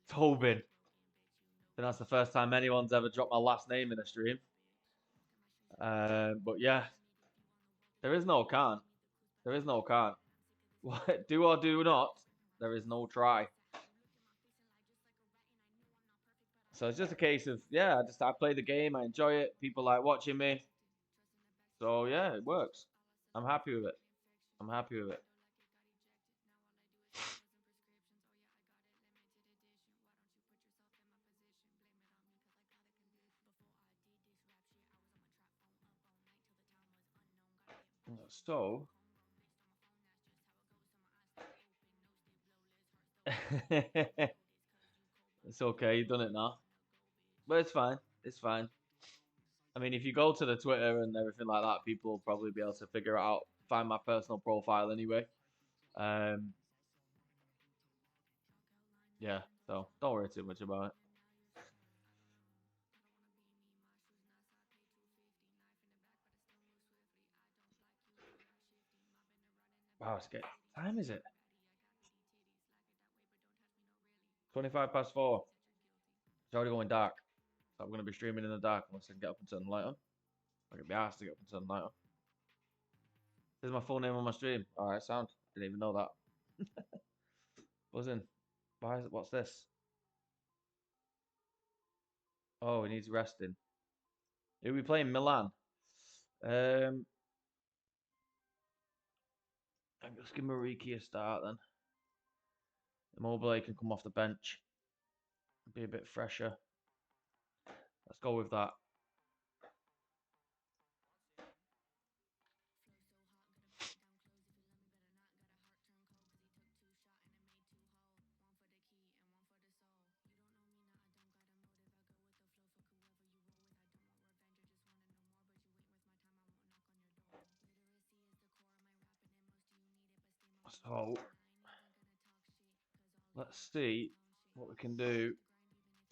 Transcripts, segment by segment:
Tobin. I think that's the first time anyone's ever dropped my last name in a stream. But yeah, there is no can't. There is no can't. Do or do not. There is no try. So it's just a case of yeah, I play the game, I enjoy it. People like watching me. So yeah, it works. I'm happy with it. I'm happy with it. So it's okay, you've done it now. But it's fine. It's fine. I mean, if you go to the Twitter and everything like that, people will probably be able to figure it out, find my personal profile anyway. Um, yeah, so don't worry too much about it. Wow, it's getting. What time is it? 25 past 4. It's already going dark. So I'm going to be streaming in the dark unless I can get up and turn the light on. I can be asked to get up and turn the light on. This is my full name on my stream. All right, sound. Didn't even know that. Buzzing. Why is it? What's this? Oh, he needs resting. Who are we playing? Milan. Um, let's give Mariki a start then. Immobile can come off the bench. Be a bit fresher. Let's go with that. So let's see what we can do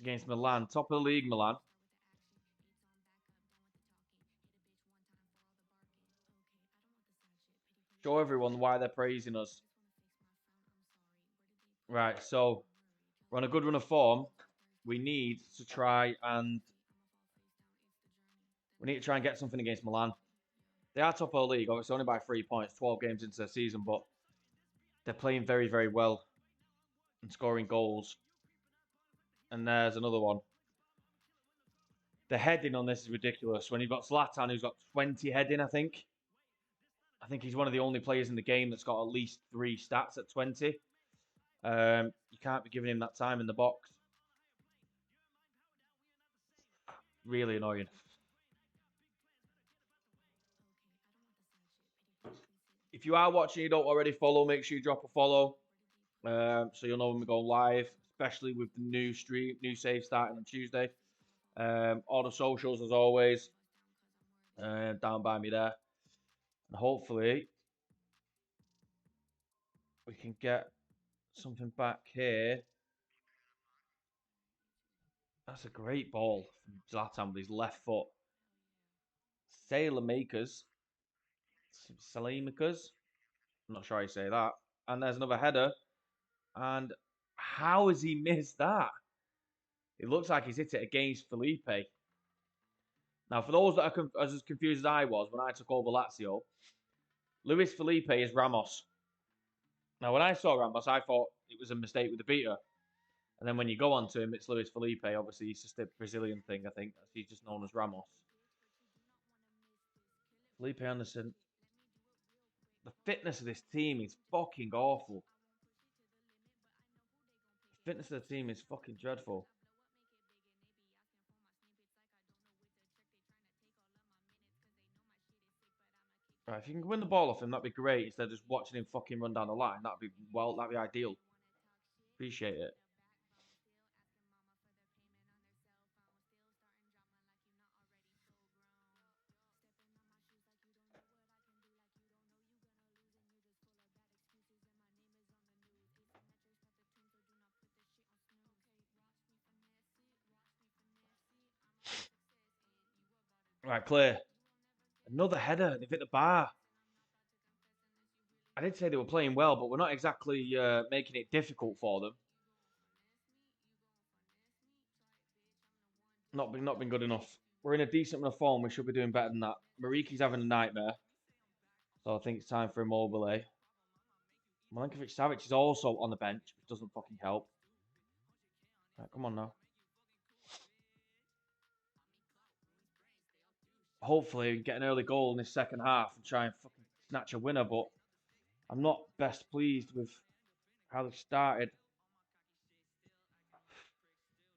against Milan. Top of the league, Milan. Show everyone why they're praising us. Right, so we're on a good run of form. We need to try and get something against Milan. They are top of the league, obviously only by 3 points, 12 games into the season, but they're playing very, very well and scoring goals. And there's another one. The heading on this is ridiculous. When you've got Zlatan, who's got 20 heading, I think. I think he's one of the only players in the game that's got at least 3 stats at 20. You can't be giving him that time in the box. Really annoying. If you are watching, you don't already follow, make sure you drop a follow. So you'll know when we go live, especially with the new save starting on Tuesday. All the socials as always, down by me there, and hopefully we can get something back here. That's a great ball from Zlatan with his left foot. Sailor makers, Salamakers. I'm not sure how you say that. And there's another header. And how has he missed that? It looks like he's hit it against Felipe. Now, for those that are as confused as I was when I took over Lazio, Luis Felipe is Ramos. Now, when I saw Ramos, I thought it was a mistake with the beater. And then when you go on to him, it's Luis Felipe. Obviously, he's just a Brazilian thing, I think. He's just known as Ramos. Felipe Anderson. The fitness of this team is fucking awful. The fitness of the team is fucking dreadful. Right, if you can win the ball off him, that'd be great. Instead of just watching him fucking run down the line, that'd be ideal. Appreciate it. Right, clear. Another header. They've hit the bar. I did say they were playing well, but we're not exactly making it difficult for them. Not been good enough. We're in a decent run of form. We should be doing better than that. Mariki's having a nightmare. So I think it's time for Immobile. Milinkovic-Savic is also on the bench, which doesn't fucking help. Right, come on now. Hopefully get an early goal in this second half and try and fucking snatch a winner, but I'm not best pleased with how they started.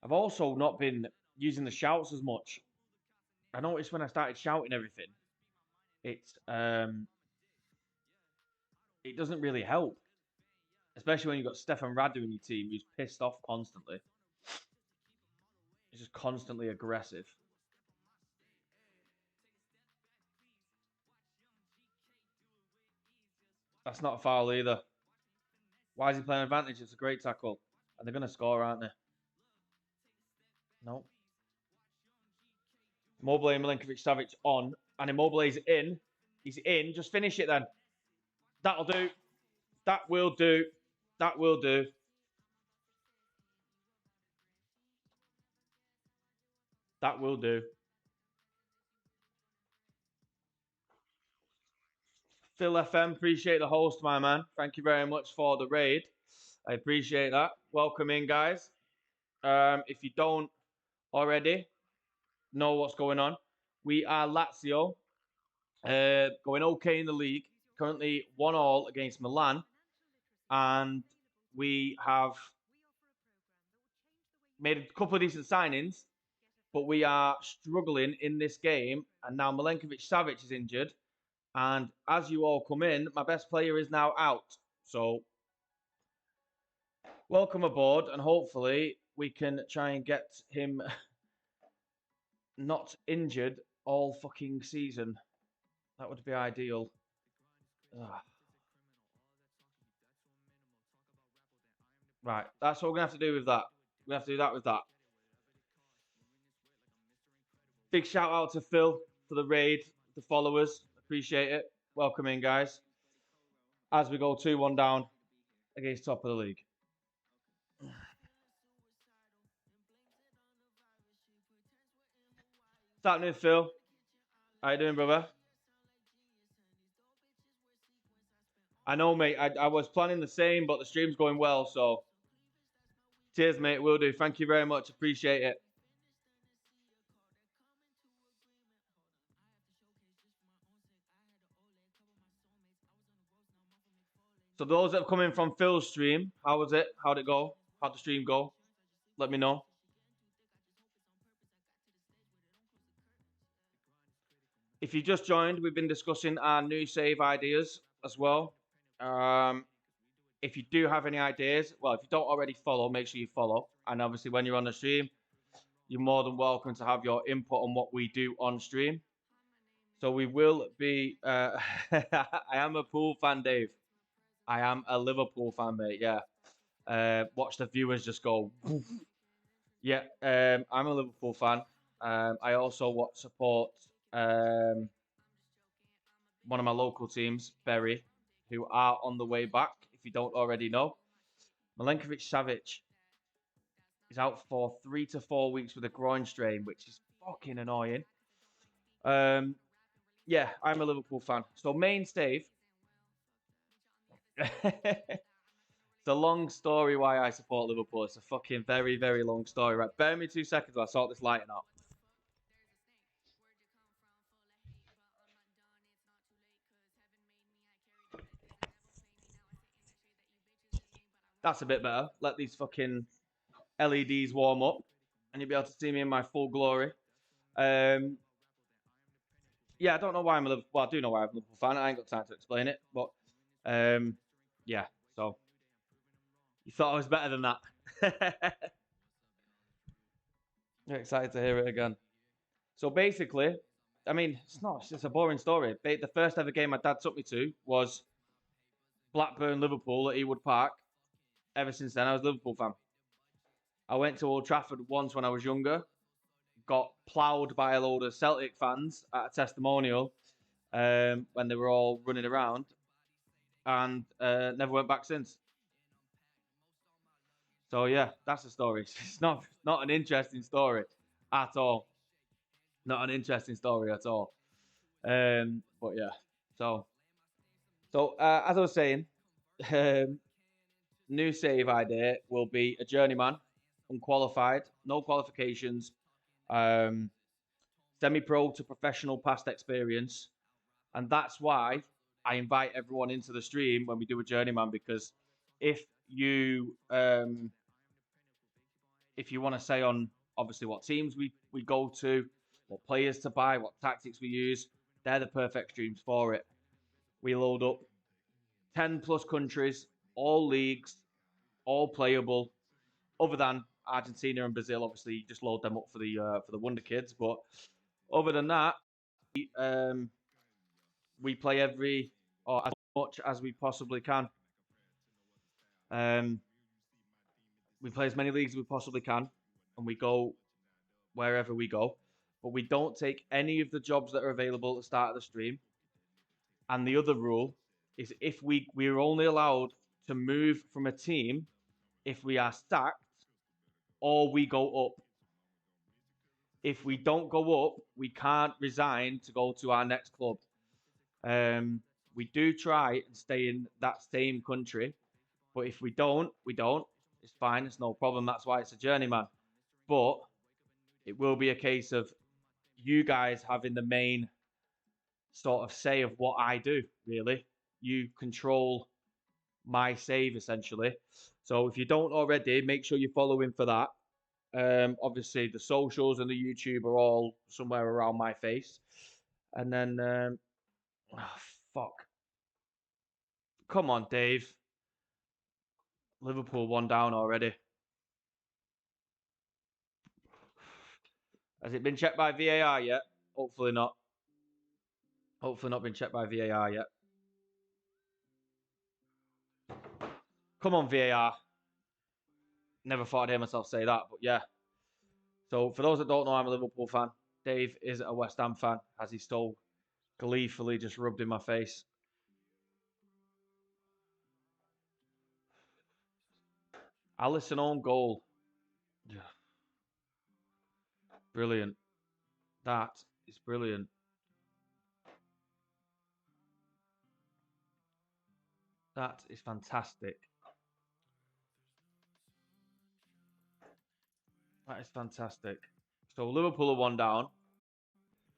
I've also not been using the shouts as much. I noticed when I started shouting everything, it doesn't really help. Especially when you've got Stefan Radu in your team who's pissed off constantly. He's just constantly aggressive. That's not a foul either. Why is he playing advantage? It's a great tackle. And they're going to score, aren't they? No. Immobile and Milinkovic-Savic on. And Immobile's in. He's in. Just finish it then. That'll do. That will do. That will do. That will do. Phil FM, appreciate the host, my man. Thank you very much for the raid. I appreciate that. Welcome in, guys. If you don't already know what's going on, we are Lazio, going okay in the league. Currently 1-1 against Milan, and we have made a couple of decent signings, but we are struggling in this game. And now Milinkovic-Savic is injured, and as you all come in, my best player is now out. So welcome aboard, and hopefully we can try and get him not injured all fucking season. That would be ideal. Ugh. Right, that's what we're going to have to do with that. We're going to have to do that with that. Big shout out to Phil for the raid, the followers. Appreciate it. Welcome in, guys. As we go 2-1 down against top of the league. What's happening, Phil? How you doing, brother? I know, mate. I was planning the same, but the stream's going well, so cheers, mate. Will do. Thank you very much. Appreciate it. So those that have come in from Phil's stream, how was it? How'd it go? How'd the stream go? Let me know. If you just joined, we've been discussing our new save ideas as well. If you do have any ideas, well, if you don't already follow, make sure you follow. And obviously, when you're on the stream, you're more than welcome to have your input on what we do on stream. So we will be. I am a Pool fan, Dave. I am a Liverpool fan, mate. Yeah. Watch the viewers just go. Yeah, I'm a Liverpool fan. I also support one of my local teams, Bury, who are on the way back. If you don't already know, Milinkovic-Savic is out for 3 to 4 weeks with a groin strain, which is fucking annoying. Yeah, I'm a Liverpool fan. So main save. It's a long story why I support Liverpool. It's a fucking very, very long story. Right, bear me 2 seconds while I sort this lighting out. That's a bit better. Let these fucking LEDs warm up, and you'll be able to see me in my full glory. Yeah, I don't know why I'm a Liverpool. Well, I do know why I'm a Liverpool fan. I ain't got time to explain it, but yeah. So you thought I was better than that. You're excited to hear it again. So basically, I mean, it's not. It's just a boring story. The first ever game my dad took me to was Blackburn Liverpool at Ewood Park. Ever since then, I was a Liverpool fan. I went to Old Trafford once when I was younger. Got ploughed by a load of Celtic fans at a testimonial when they were all running around, and never went back since. So yeah, that's the story. It's not an interesting story. at all. Not an interesting story at all. But yeah, so as I was saying, um, new save idea will be a journeyman, unqualified, no qualifications, um, semi-pro to professional past experience, and that's why I invite everyone into the stream when we do a journeyman, because if you want to say on obviously what teams we go to, what players to buy, what tactics we use, they're the perfect streams for it. We load up 10 plus countries, all leagues, all playable, other than Argentina and Brazil. Obviously, you just load them up for the Wonder Kids. But other than that, we play every or as much as we possibly can. Um, we play as many leagues as we possibly can, and we go wherever we go. But we don't take any of the jobs that are available at the start of the stream. And the other rule is if we're only allowed to move from a team if we are sacked or we go up. If we don't go up, we can't resign to go to our next club. We do try and stay in that same country, but if we don't, we don't. It's fine. It's no problem. That's why it's a journeyman. But it will be a case of you guys having the main sort of say of what I do, really. You control my save, essentially. So if you don't already, make sure you follow him for that. Obviously, the socials and the YouTube are all somewhere around my face. And then, fuck. Come on, Dave. Liverpool one down already. Has it been checked by VAR yet? Hopefully not. Hopefully not been checked by VAR yet. Come on, VAR. Never thought I'd hear myself say that, but yeah. So for those that don't know, I'm a Liverpool fan. Dave is a West Ham fan, as he so gleefully just rubbed in my face. Alisson own goal. Yeah. Brilliant. That is brilliant. That is fantastic. That is fantastic. So Liverpool are one down.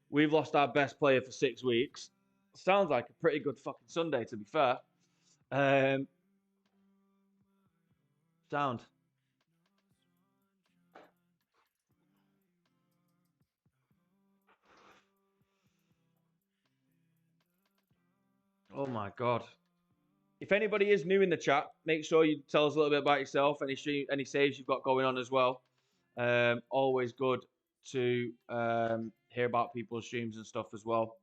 We've lost our best player for 6 weeks. Sounds like a pretty good fucking Sunday, to be fair. Sound. Oh my god. If anybody is new in the chat, make sure you tell us a little bit about yourself, any saves you've got going on as well. Always good to hear about people's streams and stuff as well.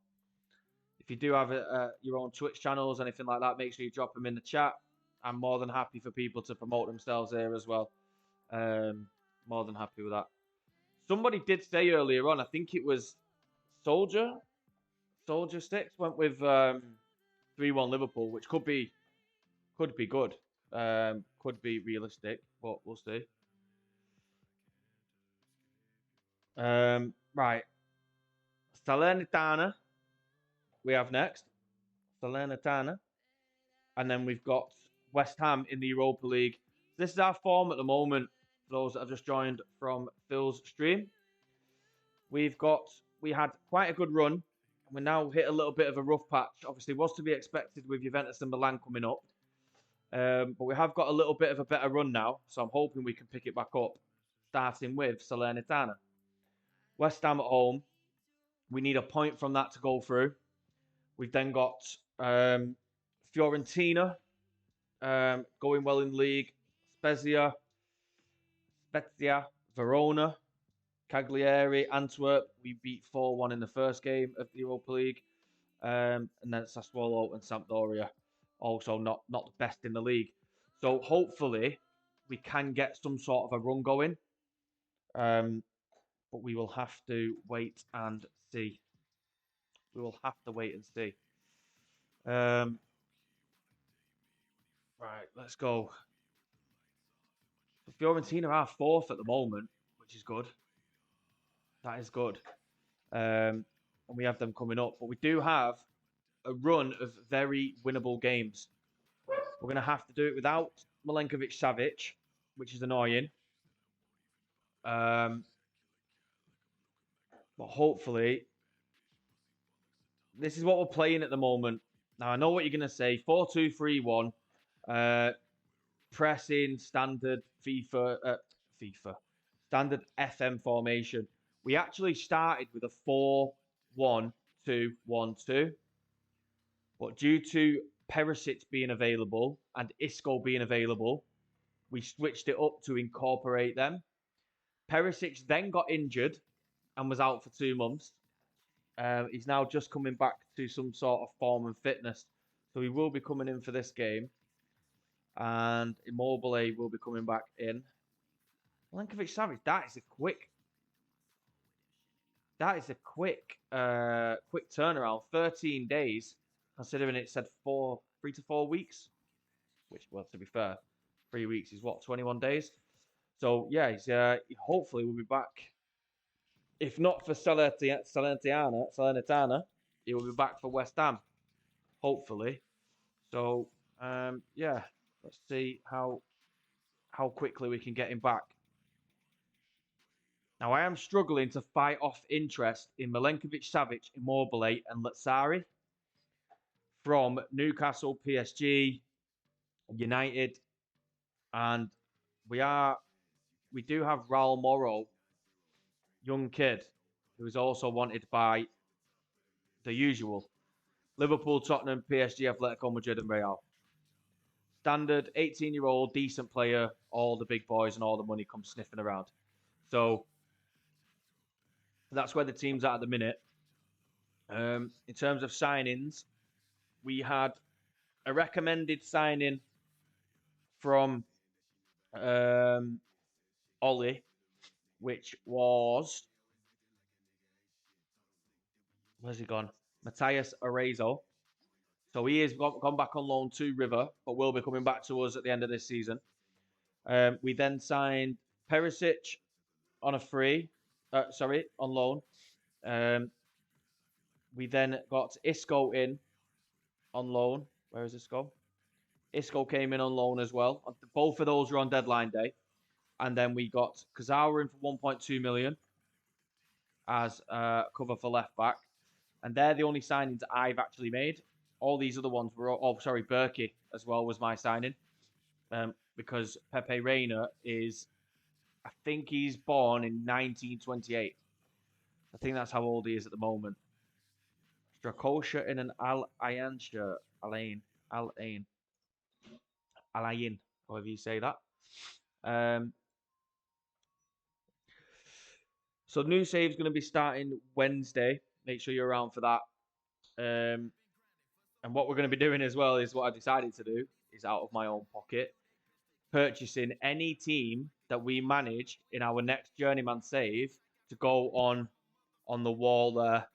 If you do have your own Twitch channels, anything like that, make sure you drop them in the chat. I'm more than happy for people to promote themselves here as well. More than happy with that. Somebody did say earlier on, I think it was Soldier 6 went with 3-1 Liverpool, which could be good. Could be realistic, but we'll see. Right. Salernitana we have next. Salernitana. And then we've got West Ham in the Europa League. This is our form at the moment, for those that have just joined from Phil's stream. We had quite a good run. We now hit a little bit of a rough patch. Obviously, was to be expected with Juventus and Milan coming up. But we have got a little bit of a better run now. So I'm hoping we can pick it back up, starting with Salernitana. West Ham at home. We need a point from that to go through. We've then got Fiorentina going well in the league. Spezia, Verona, Cagliari, Antwerp. We beat 4-1 in the first game of the Europa League. And then Sassuolo and Sampdoria, also not the best in the league. So hopefully we can get some sort of a run going. But we will have to wait and see. We will have to wait and see. Right, let's go. Fiorentina are fourth at the moment, which is good. That is good. And we have them coming up. But we do have a run of very winnable games. We're going to have to do it without Milenkovic-Savic, which is annoying. But hopefully, this is what we're playing at the moment. Now, I know what you're going to say. 4-2-3-1. Pressing, standard FIFA. Standard FM formation. We actually started with a 4-1-2-1-2. But due to Perisic being available and Isco being available, we switched it up to incorporate them. Perisic then got injured and was out for 2 months. He's now just coming back to some sort of form and fitness. So he will be coming in for this game. And Immobile will be coming back in. Milenkovic-Savic, that is a quick turnaround. 13 days, considering it said 3 to 4 weeks. Which, well, to be fair, 3 weeks is what, 21 days? So, yeah, he's hopefully will be back. If not for Salernitana, he will be back for West Ham, hopefully. So, yeah, let's see how quickly we can get him back. Now, I am struggling to fight off interest in Milenkovic-Savic, Immobile, and Lazzari from Newcastle, PSG, United, and we do have Raul Moro, young kid, who is also wanted by the usual Liverpool, Tottenham, PSG, Atletico Madrid, and Real. Standard 18-year-old, decent player, all the big boys and all the money come sniffing around. So that's where the team's at the minute. In terms of signings, we had a recommended signing from Ollie, which was, where's he gone? Matthias Arezzo. So he has gone back on loan to River, but will be coming back to us at the end of this season. We then signed Perisic on on loan. We then got Isco in on loan. Where is Isco? Isco came in on loan as well. Both of those were on deadline day. And then we got Kazawa in for 1.2 million as cover for left back. And they're the only signings I've actually made. All these other ones were... Berkey as well was my signing. Because Pepe Reina is... I think he's born in 1928. I think that's how old he is at the moment. Strakosha in an Al-Ayan shirt. Al-Ain, however you say that. So new save's going to be starting Wednesday. Make sure you're around for that. And what we're going to be doing as well is what I decided to do is out of my own pocket, purchasing any team that we manage in our next journeyman save to go on the wall there.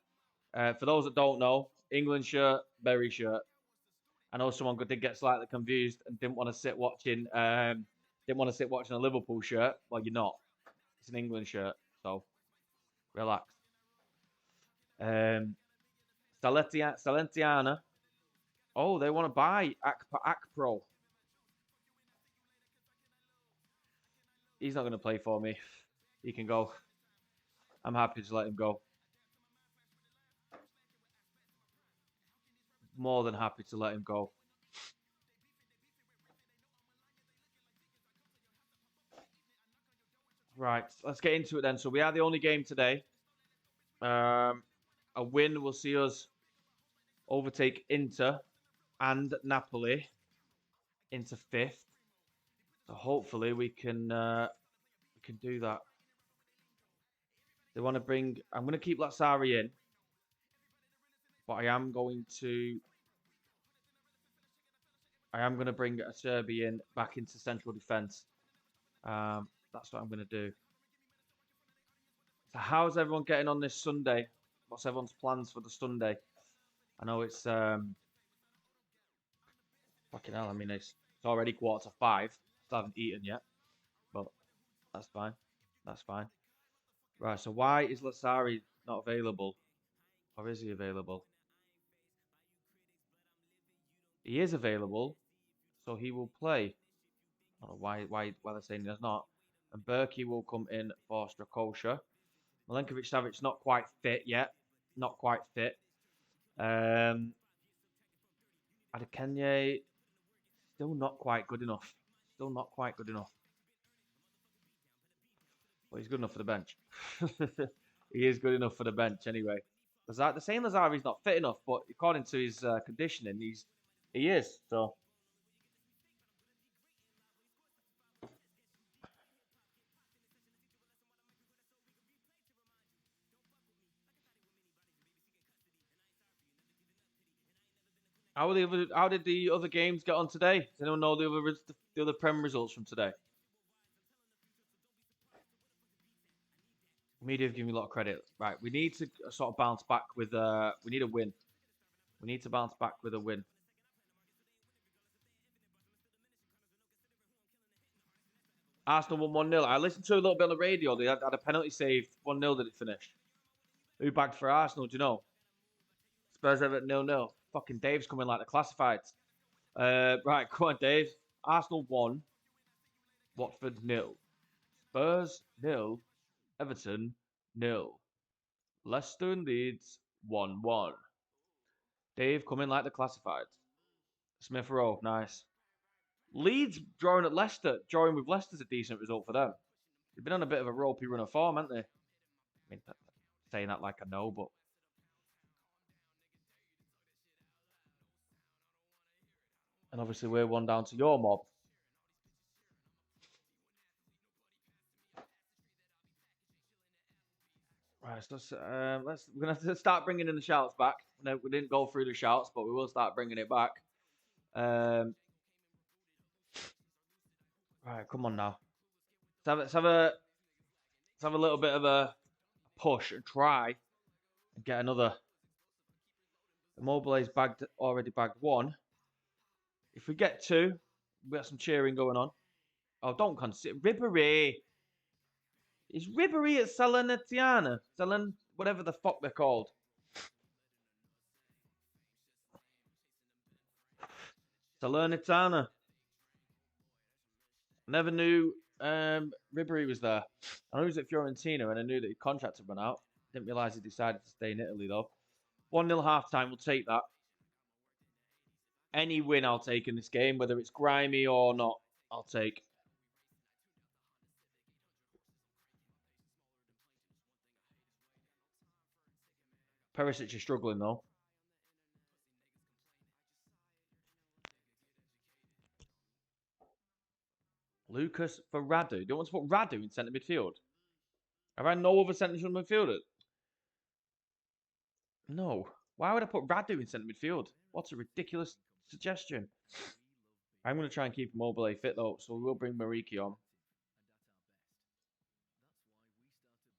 For those that don't know, England shirt, Berry shirt. I know someone did get slightly confused and didn't want to sit watching a Liverpool shirt. Well, you're not. It's an England shirt, so relax. Salernitana. Oh, they want to buy Akpro. He's not going to play for me. He can go. I'm happy to let him go. More than happy to let him go. Right, let's get into it then. So we are the only game today. A win will see us overtake Inter and Napoli into 5th. So hopefully we can do that. They want to bring... I'm going to keep Lazzari in. But I am going to bring a Serbian back into central defence. That's what I'm going to do. So how's everyone getting on this Sunday? What's everyone's plans for the Sunday? I know it's... fucking hell, I mean, it's already 4:45. Still haven't eaten yet. But that's fine. That's fine. Right, so why is Lasari not available? Or is he available? He is available, so he will play. I don't know why they're saying he does not. And Berkey will come in for Strakosha. Milenkovic Savic not quite fit yet. Not quite fit. Adekenye still not quite good enough. Still not quite good enough. But he's good enough for the bench. He is good enough for the bench anyway. They're saying Lazari's not fit enough, but according to his conditioning, he is. So how did the other games get on today? Does anyone know the other Prem results from today? Media have given me a lot of credit. Right, we need to sort of bounce back with we need a win. We need to bounce back with a win. Arsenal won 1-0. I listened to a little bit on the radio. They had a penalty saved. 1-0 did it finish? Who bagged for Arsenal? Do you know? Spurs Everton 0-0. Fucking Dave's coming like the classifieds. Right, come on, Dave. Arsenal 1, Watford 0. Spurs 0, Everton 0. Leicester and Leeds 1-1. Dave coming like the classifieds. Smith Rowe, nice. Leeds drawing at Leicester. Drawing with Leicester's a decent result for them. They've been on a bit of a ropey run of form, haven't they? I mean, saying that like I know, but and obviously we're one down to your mob. Right, so we're gonna have to start bringing in the shouts back. No, we didn't go through the shouts, but we will start bringing it back. Right, come on now. Let's have a little bit of a push and try and get another. Immobile's already bagged one. If we get two, we got some cheering going on. Oh, don't consider Ribery. Is Ribery at Salernitana? Whatever the fuck they're called. Salernitana. I never knew Ribery was there. I know he was at Fiorentina and I knew that his contract had run out. Didn't realise he decided to stay in Italy though. 1-0 half time, we'll take that. Any win I'll take in this game, whether it's grimy or not, I'll take. Perisic is struggling though. Lucas for Radu. Do you want to put Radu in centre midfield? Have I no other central midfielder? No. Why would I put Radu in centre midfield? What a ridiculous suggestion. I'm going to try and keep Mobile fit though, so we will bring Mariki on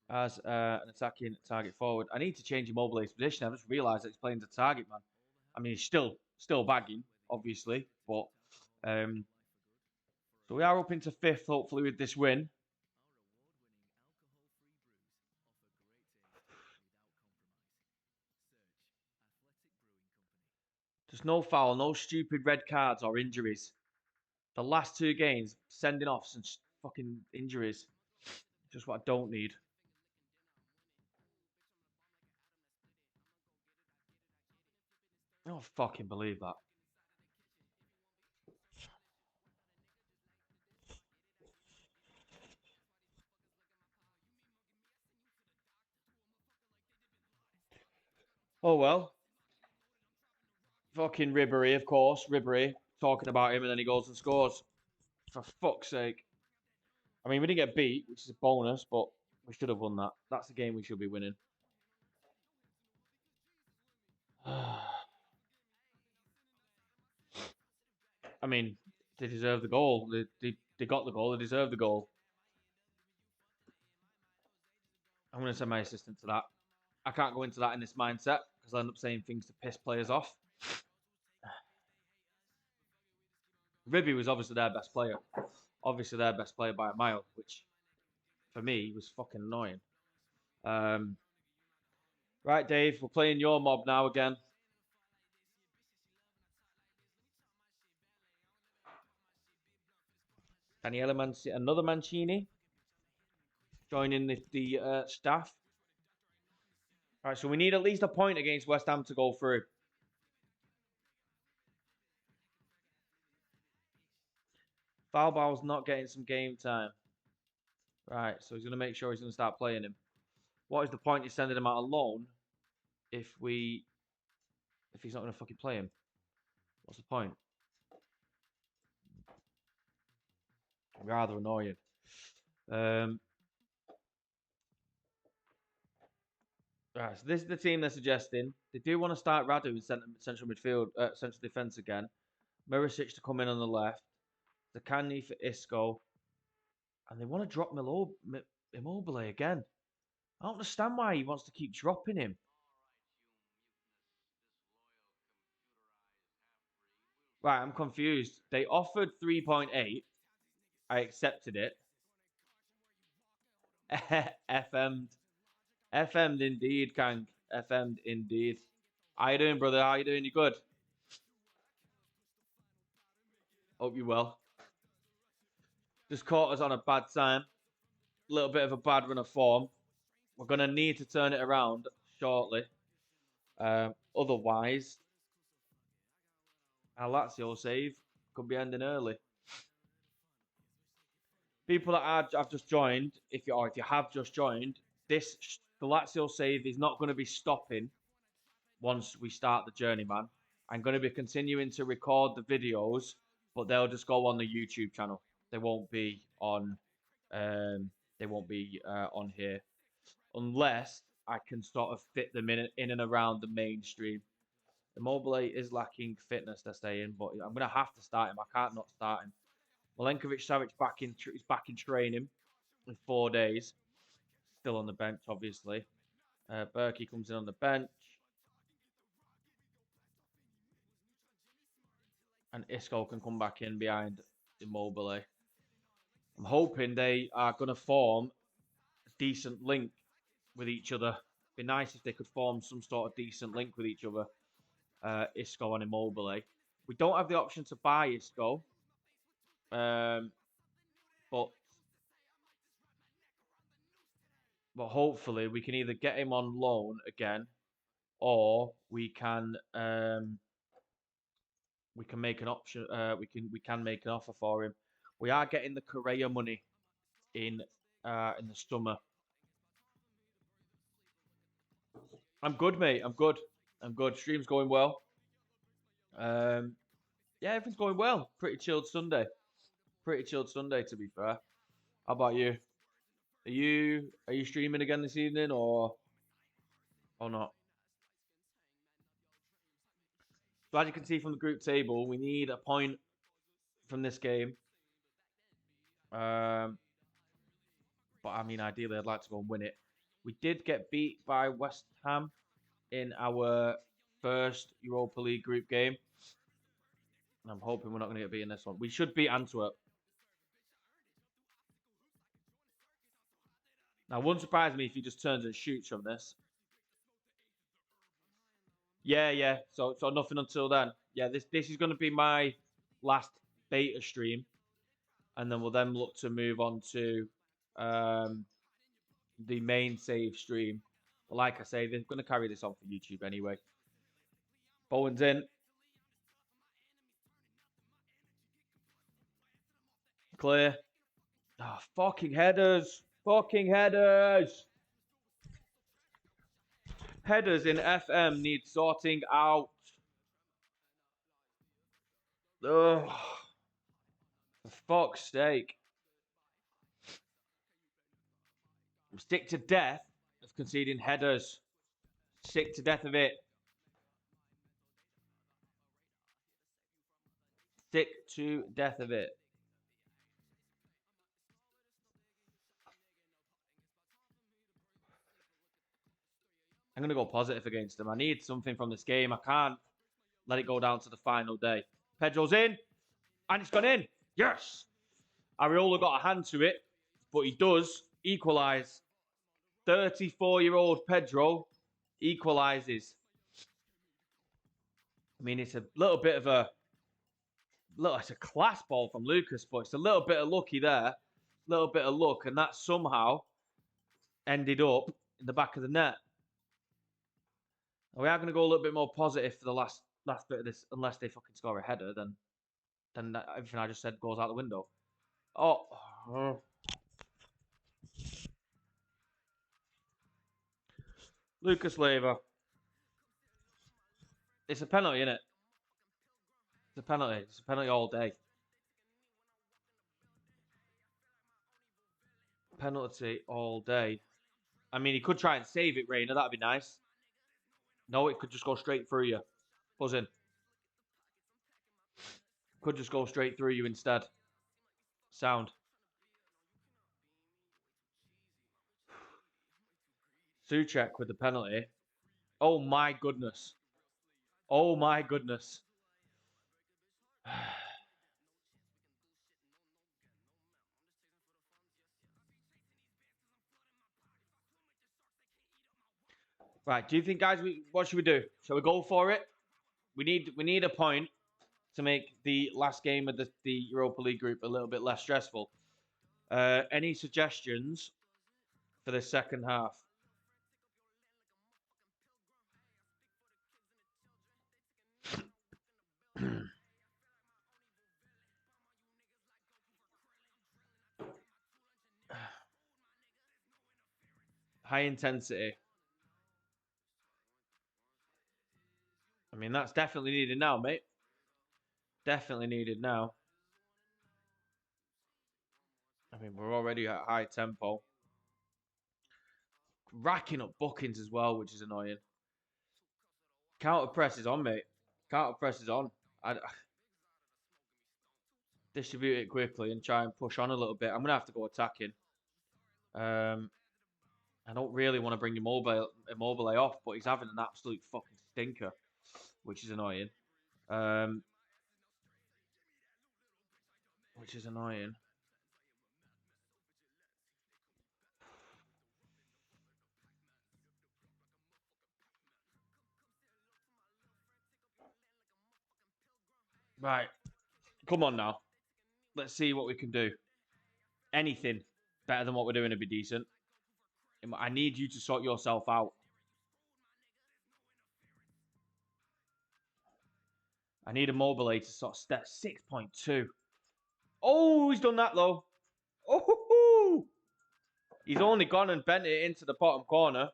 as an attacking target forward. I need to change Immobile's position. I just realised that he's playing the target man. I mean, he's still bagging, obviously, but so we are up into fifth, hopefully, with this win. There's no foul, no stupid red cards or injuries. The last two games, sending off some fucking injuries. Just what I don't need. I don't fucking believe that. Oh well. Fucking Ribery, of course. Ribery, talking about him, and then he goes and scores. For fuck's sake. I mean, we didn't get beat, which is a bonus, but we should have won that. That's the game we should be winning. I mean, they deserve the goal. They got the goal. They deserve the goal. I'm going to send my assistant to that. I can't go into that in this mindset because I end up saying things to piss players off. Ribby was obviously their best player. Obviously their best player by a mile, which for me was fucking annoying. Right, Dave, we're playing your mob now again. Daniele Mancini, another Mancini, joining the staff. All right, so we need at least a point against West Ham to go through. Falbao's not getting some game time. Right, so he's going to make sure he's going to start playing him. What is the point of sending him out alone if he's not going to fucking play him? What's the point? Rather annoying. Right, so this is the team they're suggesting. They do want to start Radu in central midfield, central defence again. Miricic to come in on the left. Zaccagni for Isco. And they want to drop Immobile again. I don't understand why he wants to keep dropping him. Right, I'm confused. They offered 3.8. I accepted it. FM'd. FM'd indeed, Kang. FM'd indeed. How you doing, brother? How you doing? You good? Hope you're well. Just caught us on a bad time. A little bit of a bad run of form. We're going to need to turn it around shortly. Otherwise, our Lazio save could be ending early. People that have just joined, if you have just joined, the Lazio save is not going to be stopping once we start the journeyman. I'm going to be continuing to record the videos, but they'll just go on the YouTube channel. They won't be on. On here unless I can sort of fit them in and around the mainstream. Immobile is lacking fitness, they're saying, but I'm going to have to start him. I can't not start him. Milenkovic-Savic is back in training in 4 days. Still on the bench, obviously. Berkey comes in on the bench. And Isco can come back in behind Immobile. I'm hoping they are going to form a decent link with each other. It'd be nice if they could form some sort of decent link with each other. Isco and Immobile. We don't have the option to buy Isco. But hopefully we can either get him on loan again, or we can make an option. We can make an offer for him. We are getting the Correa money in the summer. I'm good, mate. I'm good. Stream's going well. Yeah, everything's going well. Pretty chilled Sunday. To be fair. How about you? Are you streaming again this evening or not? So as you can see from the group table, we need a point from this game. But I mean, ideally, I'd like to go and win it. We did get beat by West Ham in our first Europa League group game. I'm hoping we're not going to get beat in this one. We should beat Antwerp. Now, it wouldn't surprise me if he just turns and shoots from this. Yeah. So nothing until then. Yeah, this is going to be my last beta stream, and then we'll look to move on to the main save stream. But like I say, they're going to carry this on for YouTube anyway. Bowen's in. Clear. Oh, fucking headers. Headers in FM need sorting out. Ugh. For fuck's sake. I'm sick to death of conceding headers. Sick to death of it. Sick to death of it. I'm going to go positive against them. I need something from this game. I can't let it go down to the final day. Pedro's in. And it's gone in. Yes. Areola got a hand to it. But he does equalise. 34-year-old Pedro equalises. I mean, it's a little bit of a it's a class ball from Lucas, but it's a little bit of lucky there, a little bit of luck, and that somehow ended up in the back of the net. We are going to go a little bit more positive for the last bit of this, unless they fucking score a header, then everything I just said goes out the window. Oh. Lucas Leiva. It's a penalty, isn't it? It's a penalty. It's a penalty all day. Penalty all day. I mean, he could try and save it, Reina. That'd be nice. No, it could just go straight through you. Buzz in. Could just go straight through you instead. Sound. Souček with the penalty. Oh my goodness. Oh my goodness. Right, do you think, guys, what should we do? Shall we go for it? We need a point to make the last game of the Europa League group a little bit less stressful. Any suggestions for the second half? High intensity. I mean, that's definitely needed now, mate. Definitely needed now. I mean, we're already at high tempo. Racking up bookings as well, which is annoying. Counter press is on, mate. Counter press is on. I distribute it quickly and try and push on a little bit. I'm going to have to go attacking. I don't really want to bring Immobile off, but he's having an absolute fucking stinker, which is annoying. Which is annoying. Right. Come on now. Let's see what we can do. Anything better than what we're doing would be decent. I need you to sort yourself out. I need Immobile to sort of step 6.2. Oh, he's done that though. Oh, he's only gone and bent it into the bottom corner.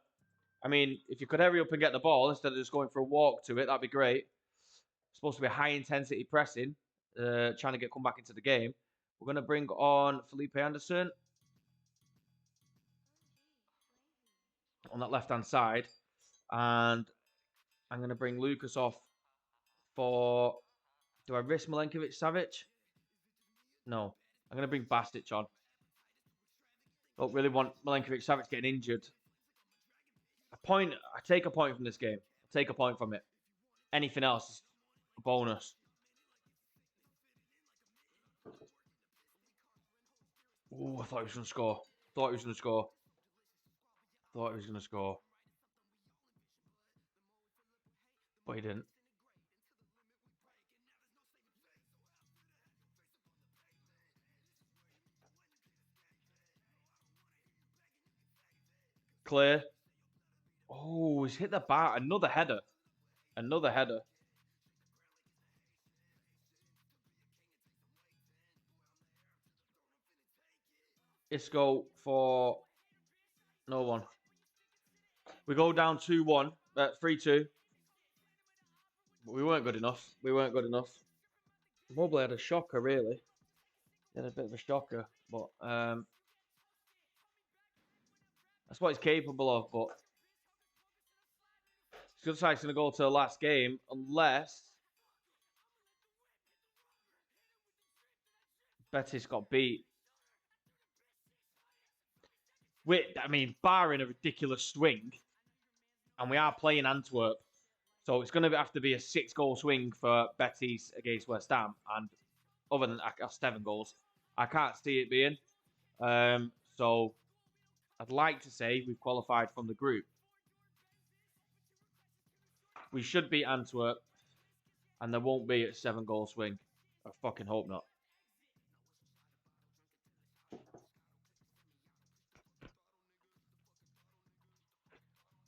I mean, if you could hurry up and get the ball instead of just going for a walk to it, that'd be great. It's supposed to be high intensity pressing, trying to come back into the game. We're going to bring on Felipe Anderson on that left-hand side. And I'm going to bring Lucas off for... Do I risk Milenkovic-Savic? No. I'm going to bring Basic on. Don't really want Milenkovic-Savic getting injured. I take a point from this game. I take a point from it. Anything else is a bonus. Oh, I thought he was going to score. Thought he was going to score. But he didn't. Clear. Oh, he's hit the bar. Another header. Isco for no one. We go down 2-1. 3-2. But we weren't good enough. Mobley had a shocker, really. He had a bit of a shocker. But that's what he's capable of. But it's good sight going to go to the last game unless Betis got beat. I mean, barring a ridiculous swing, and we are playing Antwerp, so it's going to have to be a 6-goal swing for Betis against West Ham, and other than 7 goals, I can't see it being. So I'd like to say we've qualified from the group. We should beat Antwerp, and there won't be a 7-goal swing. I fucking hope not.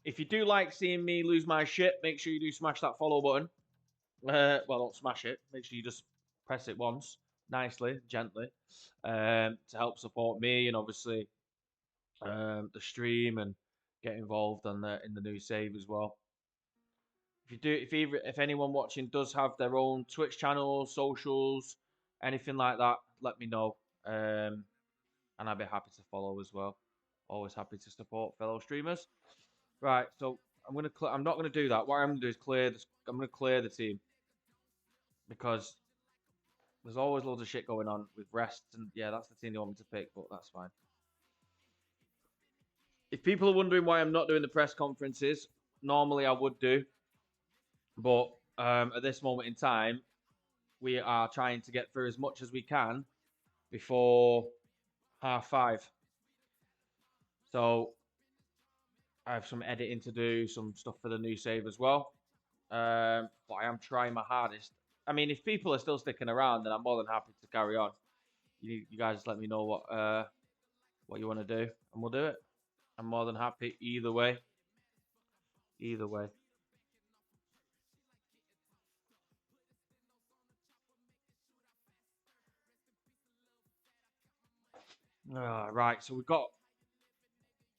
If you do like seeing me lose my shit, make sure you do smash that follow button. Well, don't smash it. Make sure you just press it once, nicely, gently, to help support me and obviously the stream and get involved in the new save as well. If anyone watching does have their own Twitch channel, socials, anything like that, let me know, and I'd be happy to follow as well. Always happy to support fellow streamers. Right, so I'm not gonna do that. What I'm gonna do is I'm gonna clear the team because there's always loads of shit going on with rests, and yeah, that's the team they want me to pick, but that's fine. If people are wondering why I'm not doing the press conferences, normally I would do, but at this moment in time, we are trying to get through as much as we can before 5:30. So I have some editing to do, some stuff for the new save as well. But I am trying my hardest. I mean, if people are still sticking around, then I'm more than happy to carry on. You guys just let me know what you want to do, and we'll do it. I'm more than happy either way. Either way. Right, so we've got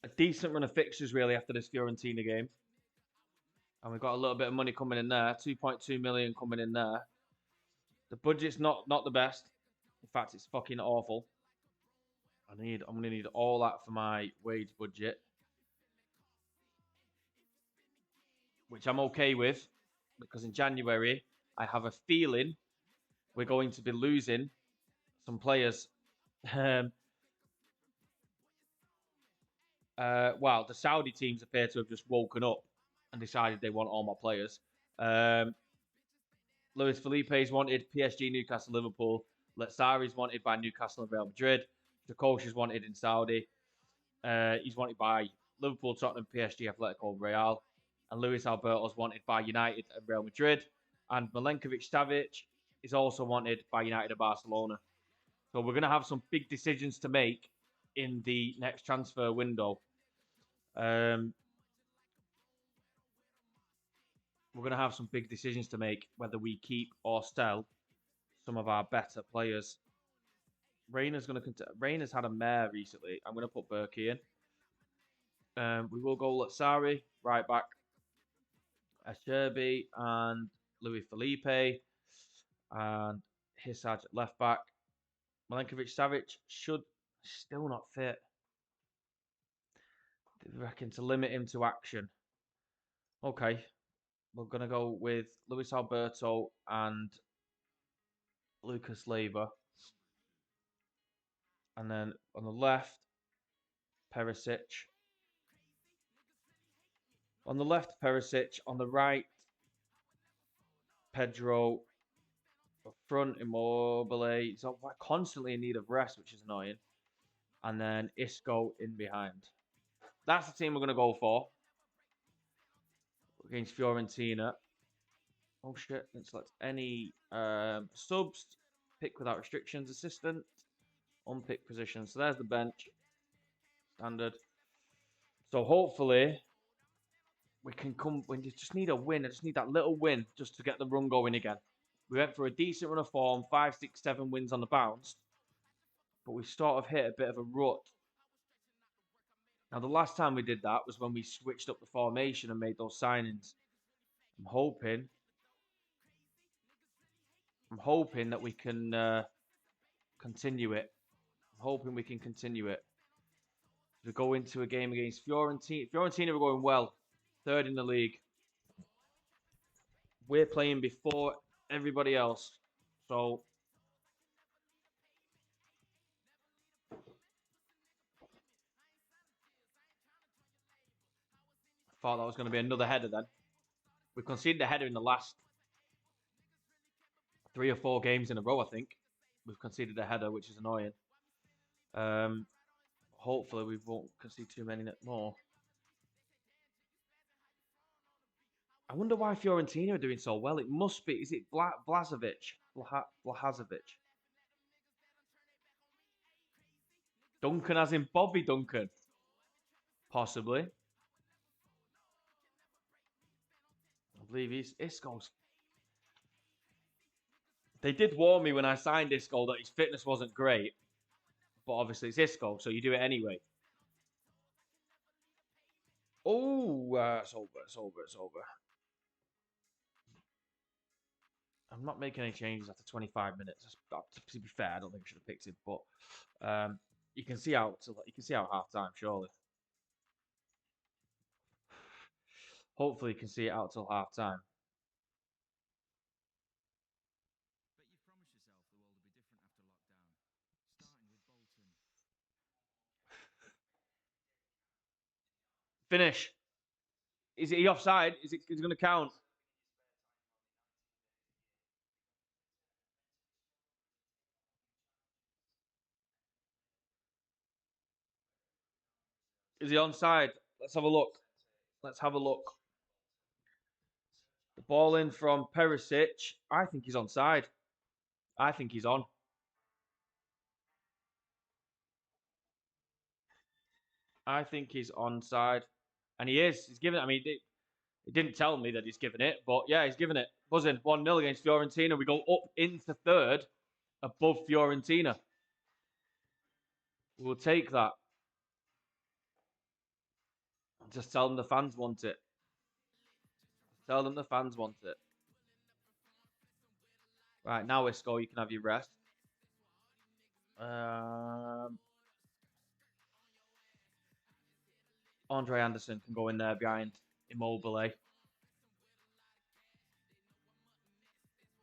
a decent run of fixtures really after this Fiorentina game. And we've got a little bit of money coming in there, 2.2 million coming in there. The budget's not the best. In fact, it's fucking awful. I'm gonna need all that for my wage budget, which I'm okay with, because in January I have a feeling we're going to be losing some players. Well, the Saudi teams appear to have just woken up and decided they want all my players. Luis Felipe's wanted PSG, Newcastle, Liverpool. Lazio's wanted by Newcastle and Real Madrid. Dracosh is wanted in Saudi. He's wanted by Liverpool, Tottenham, PSG, Atletico, Real. And Luis Alberto's wanted by United and Real Madrid. And Milenkovic-Savic is also wanted by United and Barcelona. So we're going to have some big decisions to make in the next transfer window. We're going to have some big decisions to make whether we keep or sell some of our better players. Rayner's had a mare recently. I'm going to put Berkey in. We will go Lazio right back, Acerbi and Luis Felipe, and Hysaj at left back. Milenkovic-Savic should still not fit. I reckon to limit him to action. Okay, we're going to go with Luis Alberto and Lucas Leiva. And then on the left, Perisic. On the left, Perisic. On the right, Pedro. Up front, Immobile. He's constantly in need of rest, which is annoying. And then Isco in behind. That's the team we're going to go for against Fiorentina. Oh shit, let's select any subs. Pick without restrictions, assistant. Unpick position. So there's the bench. Standard. So hopefully we can come. We just need a win. I just need that little win just to get the run going again. We went for a decent run of form, 5, 6, 7 wins on the bounce, but we sort of hit a bit of a rut. Now, the last time we did that was when we switched up the formation and made those signings. I'm hoping that we can continue it. I'm hoping we can continue it. We go into a game against Fiorentina. Fiorentina are going well, 3rd in the league. We're playing before everybody else, so I thought that was going to be another header then. We've conceded a header in the last 3 or 4 games in a row, I think. We've conceded a header, which is annoying. Hopefully we won't concede too many more. I wonder why Fiorentina are doing so well. It must be. Is it Blazovic? Blazovic? Duncan as in Bobby Duncan? Possibly. I believe he's Isco's. They did warn me when I signed Isco that his fitness wasn't great. But obviously it's Isco, so you do it anyway. Oh, it's over, it's over, it's over. I'm not making any changes after 25 minutes. To be fair, I don't think I should have picked it, but you can see out half time, surely. Hopefully, you can see it out till half time. Finish. Is he offside? Is it going to count? Is he onside? Let's have a look. Let's have a look. The ball in from Perisic. I think he's onside. I think he's on. I think he's onside. And he is. He's given it. I mean, it didn't tell me that he's given it, but yeah, he's given it. Buzzing 1-0 against Fiorentina. We go up into third above Fiorentina. We'll take that. Just tell them the fans want it. Tell them the fans want it. Right, now Isco, you can have your rest. Andre Anderson can go in there behind Immobile.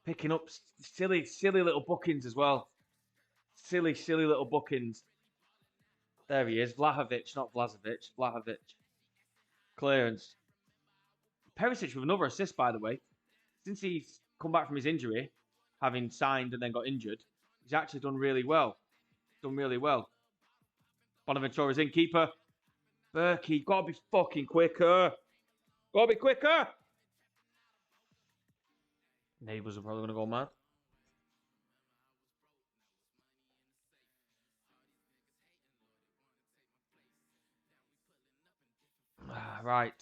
Picking up silly little bookings as well. Silly little bookings. There he is. Vlahovic, not Blazovic. Vlahovic. Clearance. Perisic with another assist, by the way. Since he's come back from his injury, having signed and then got injured, he's actually done really well. Done really well. Bonaventura's in. Keeper. Berkey, gotta be fucking quicker. Gotta be quicker. Neighbours are probably going to go mad. Right.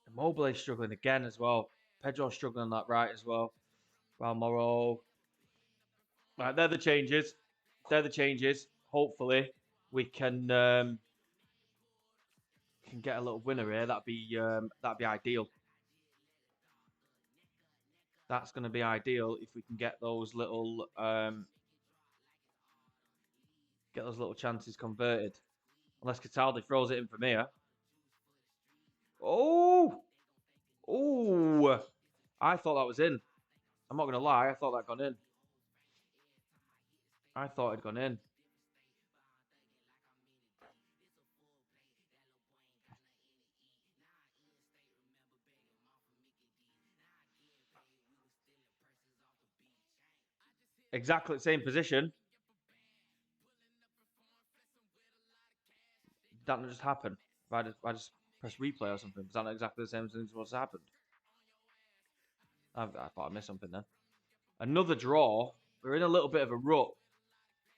Immobile struggling again as well. Pedro's struggling that right as well. Balmoro. Right, they're the changes. They're the changes. Hopefully, we can get a little winner here. That'd be ideal. That's going to be ideal if we can get those little chances converted. Unless Cataldi throws it in from here. Oh, I thought that was in. I'm not going to lie. I thought that gone in. I thought it'd gone in. Exactly the same position. Did that not just happen? If I just press replay or something, was that not exactly the same as what's happened? I thought I missed something then. Another draw. We're in a little bit of a rut.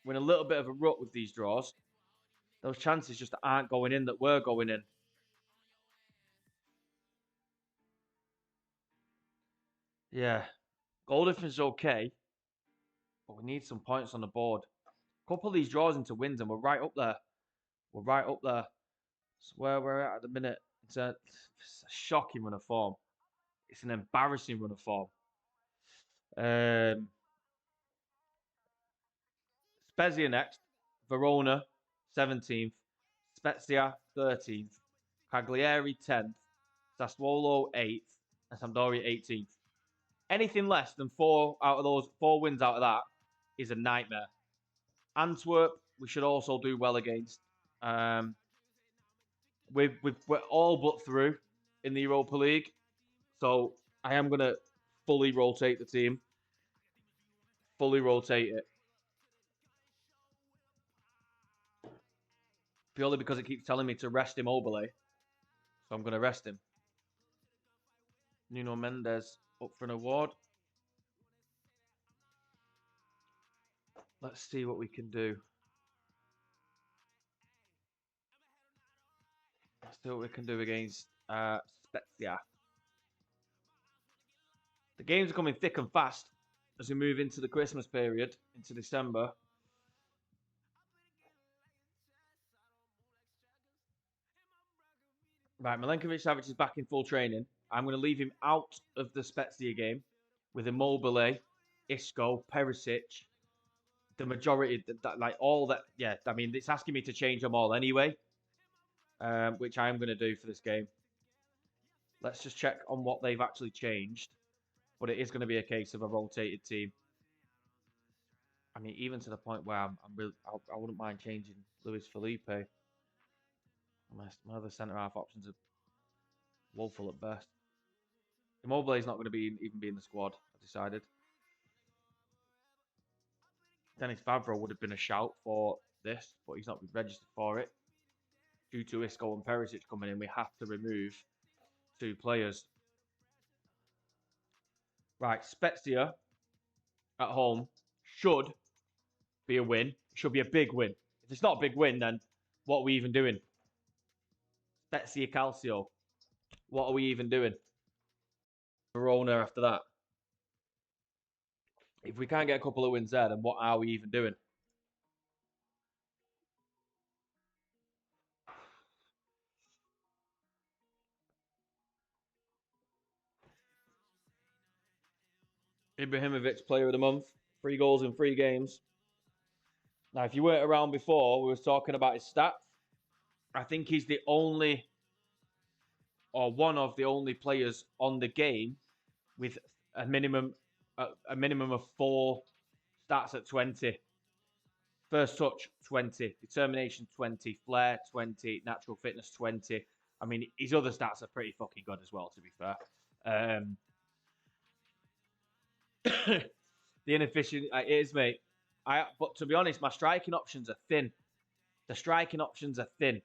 We're in a little bit of a rut with these draws. Those chances just aren't going in that were going in. Yeah. Goal difference is okay, but we need some points on the board. A couple of these draws into wins and we're right up there. We're right up there. It's where we're at the minute. It's a shocking run of form. It's an embarrassing run of form. Spezia next. Verona, 17th. Spezia, 13th. Cagliari, 10th. Sassuolo, 8th. And Sampdoria, 18th. Anything less than 4 wins out of that is a nightmare. Antwerp, we should also do well against. We're all but through in the Europa League. So I am going to fully rotate the team. Fully rotate it. Purely because it keeps telling me to rest Immobile. So I'm going to rest him. Nuno Mendes up for an award. Let's see what we can do. Let's see what we can do against Spezia. The games are coming thick and fast as we move into the Christmas period, into December. Right, Milenkovic-Savic is back in full training. I'm going to leave him out of the Spezia game with Immobile, Isco, Perisic. The majority, like all that, yeah. I mean, it's asking me to change them all anyway, which I am going to do for this game. Let's just check on what they've actually changed. But it is going to be a case of a rotated team. I mean, even to the point where I wouldn't mind changing Luis Felipe. My other centre half options are woeful at best. Immobile is not going to even be in the squad, I've decided. Dennis Favreau would have been a shout for this, but he's not been registered for it. Due to Isco and Perisic coming in, we have to remove 2 players. Right, Spezia at home should be a win. It should be a big win. If it's not a big win, then what are we even doing? Spezia Calcio. What are we even doing? Verona after that. If we can't get a couple of wins there, then what are we even doing? Ibrahimovic, player of the month. 3 goals in 3 games. Now, if you weren't around before, we were talking about his stats. I think he's the only, or one of the only players on the game with a minimum of 4 stats at 20. First touch, 20. Determination, 20. Flair, 20. Natural fitness, 20. I mean, his other stats are pretty fucking good as well, to be fair. The inefficient, it is, mate. But to be honest, my striking options are thin. The striking options are thin.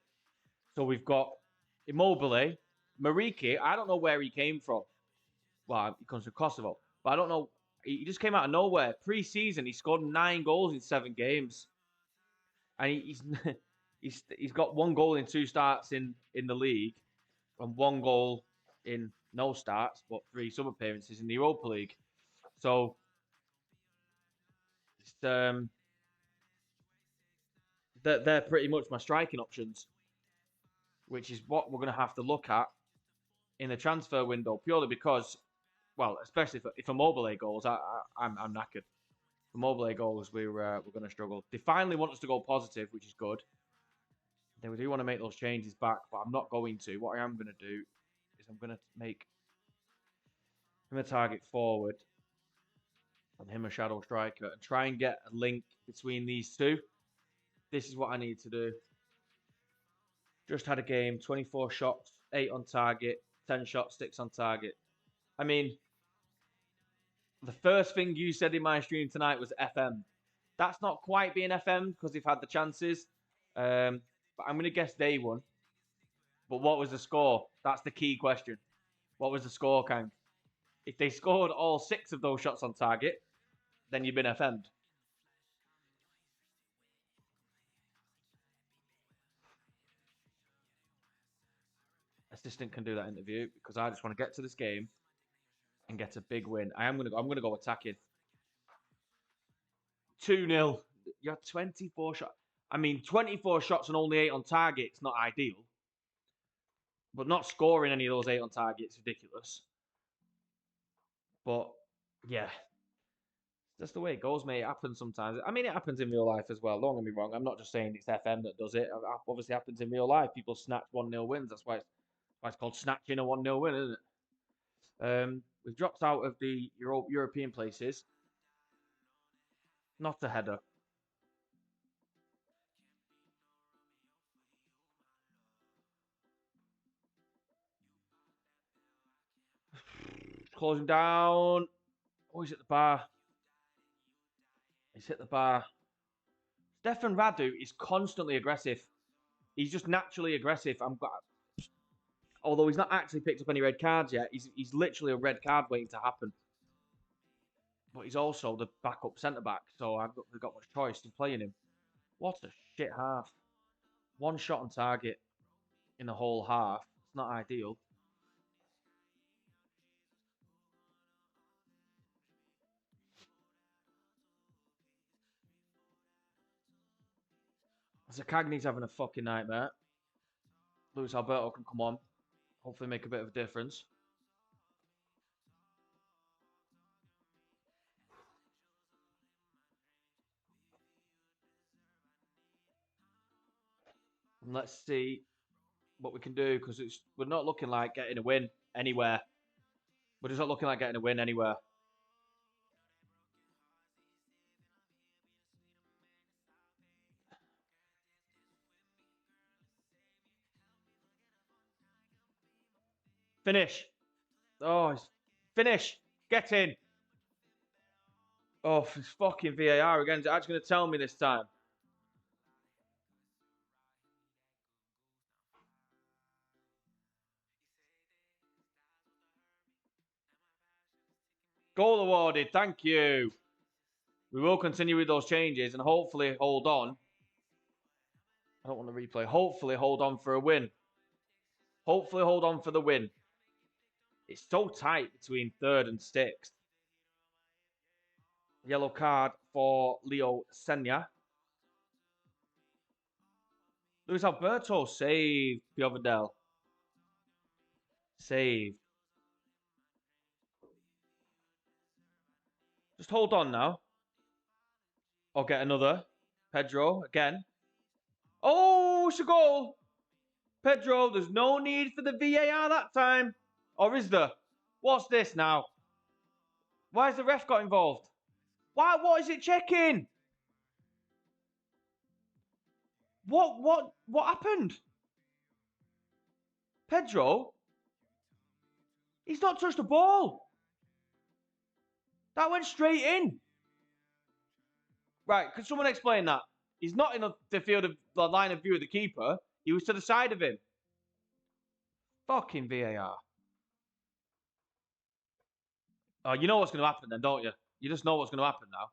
So we've got Immobile, Mariki. I don't know where he came from. Well, he comes from Kosovo, but I don't know. He just came out of nowhere. Pre-season, he scored 9 goals in 7 games, and he's got 1 goal in 2 starts in the league, and 1 goal in no starts, but 3 sub appearances in the Europa League. So they're pretty much my striking options, which is what we're going to have to look at in the transfer window, purely because, well, especially if Immobile goals, I'm knackered. If Immobile goals, we're going to struggle. They finally want us to go positive, which is good. They do want to make those changes back, but I'm not going to. What I am going to do is I'm going to make him a target forward and him a shadow striker and try and get a link between these 2. This is what I need to do. Just had a game, 24 shots, 8 on target, 10 shots, 6 on target. I mean, the first thing you said in my stream tonight was FM. That's not quite being FM because they've had the chances. But I'm going to guess they won. But what was the score? That's the key question. What was the score, Kang? If they scored all 6 of those shots on target, then you've been FM'd. Assistant can do that interview because I just want to get to this game and get a big win. I'm gonna go attacking. 2-0. You had 24 shots. I mean, 24 shots and only 8 on target. It's not ideal. But not scoring any of those 8 on target is ridiculous. But yeah, that's the way it goes, mate. It happens sometimes. I mean, it happens in real life as well. Don't get me wrong. I'm not just saying it's FM that does it. It obviously happens in real life. People snatch 1-0 wins. That's why it's called snatching a 1-0 win, isn't it? We've dropped out of the European places. Not a header. closing down. Oh, he's at the bar. He's hit the bar. Stefan Radu is constantly aggressive. He's just naturally aggressive. Although he's not actually picked up any red cards yet, he's literally a red card waiting to happen. But he's also the backup centre-back, so I've got much choice in playing him. What a shit half. One shot on target in the whole half. It's not ideal. Zakagni's having a fucking nightmare. Luis Alberto can come on. Hopefully make a bit of a difference. And let's see what we can do, because we're not looking like getting a win anywhere. We're just not looking like getting a win anywhere. Finish. Oh, finish. Get in. Oh, it's fucking VAR again. Is it actually going to tell me this time? Goal awarded. Thank you. We will continue with those changes and hopefully hold on. I don't want to replay. Hopefully hold on for a win. Hopefully hold on for the win. It's so tight between third and sixth. Yellow card for Leo Senya. Luis Alberto saved Piovedel. Saved. Just hold on now. I'll get another. Pedro again. Oh, it's a goal. Pedro, there's no need for the VAR that time. Or is there? What's this now? Why has the ref got involved? Why? What is it checking? What happened? Pedro? He's not touched the ball. That went straight in. Right, can someone explain that? He's not in the field of the line of view of the keeper. He was to the side of him. Fucking VAR. Oh, you know what's going to happen then, don't you? You just know what's going to happen now.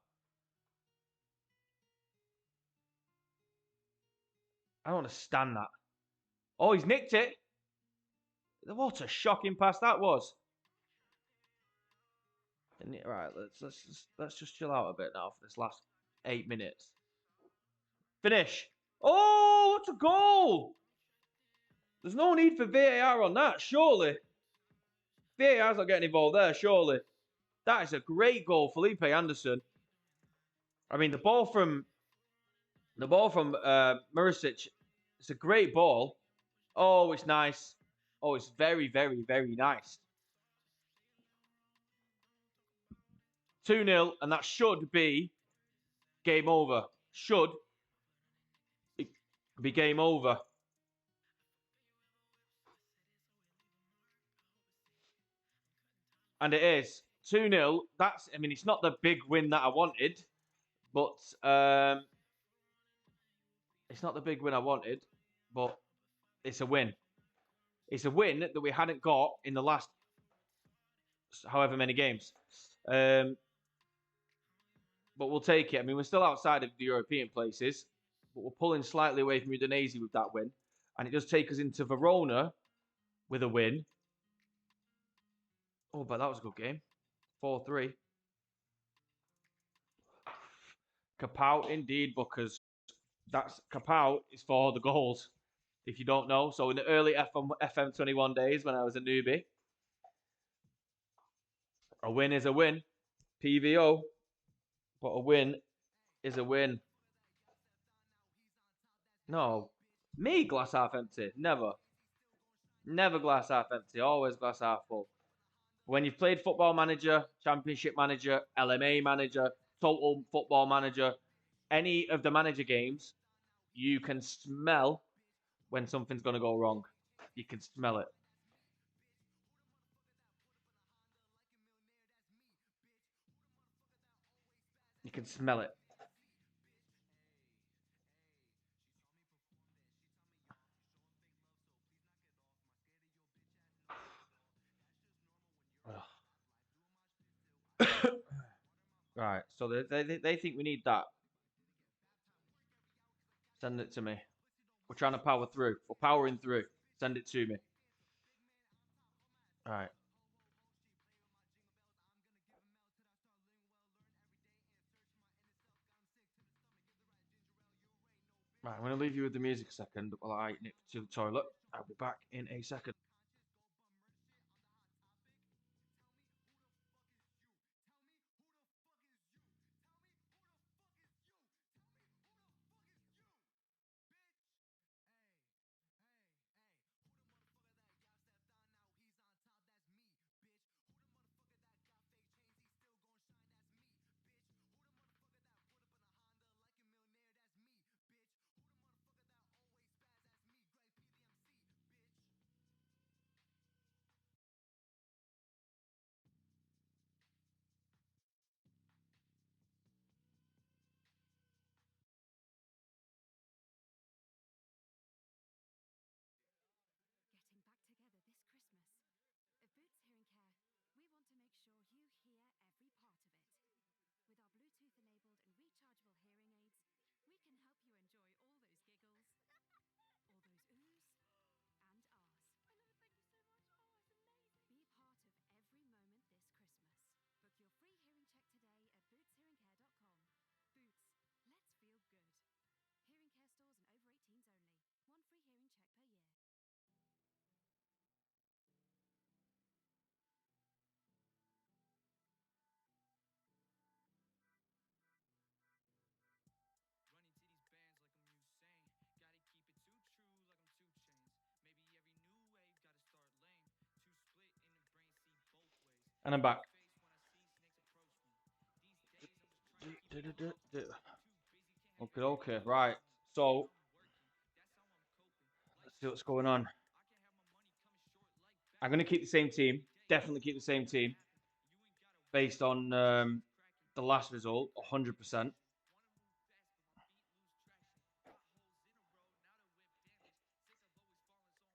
I don't understand that. Oh, he's nicked it. What a shocking pass that was. Right, let's just chill out a bit now for this last 8 minutes. Finish. Oh, what a goal! There's no need for VAR on that, surely. VAR's not getting involved there, surely. That is a great goal, Felipe Anderson. I mean, the ball from Murisic, it's a great ball. Oh, it's nice. Oh, it's very, very, very nice. 2-0, and that should be game over. Should be game over. And it is 2-0. I mean, it's not the big win that I wanted, but it's not the big win I wanted, but it's a win. It's a win that we hadn't got in the last however many games. But we'll take it. I mean, we're still outside of the European places, but we're pulling slightly away from Udinese with that win. And it does take us into Verona with a win. Oh, but that was a good game. 4-3. Kapow, indeed, because that's Kapow is for the goals, if you don't know. So in the early FM21 days when I was a newbie, a win is a win. PVO. But a win is a win. No. Me, glass half empty. Never. Never glass half empty. Always glass half full. When you've played Football Manager, Championship Manager, LMA Manager, Total Football Manager, any of the manager games, you can smell when something's going to go wrong. You can smell it. You can smell it. Right, so they think we need that. Send it to me. We're trying to power through. We're powering through. Send it to me. All right. Right, I'm going to leave you with the music a second while I nip to the toilet. I'll be back in a second. Getting back together this Christmas. At Boots Hearing Care, we want to make sure you hear every part of it. With our Bluetooth enabled and rechargeable hearing aids, we can help you enjoy all those giggles, all those oohs and ahs. I love it, thank you so much. Oh, it's amazing. Be part of every moment this Christmas. Book your free hearing check today at bootshearingcare.com. Boots, let's feel good. Hearing care stores and over 18s only. One free hearing check per year. And I'm back. Okay, okay, right. So, let's see what's going on. I'm going to keep the same team. Definitely keep the same team. Based on the last result, 100%.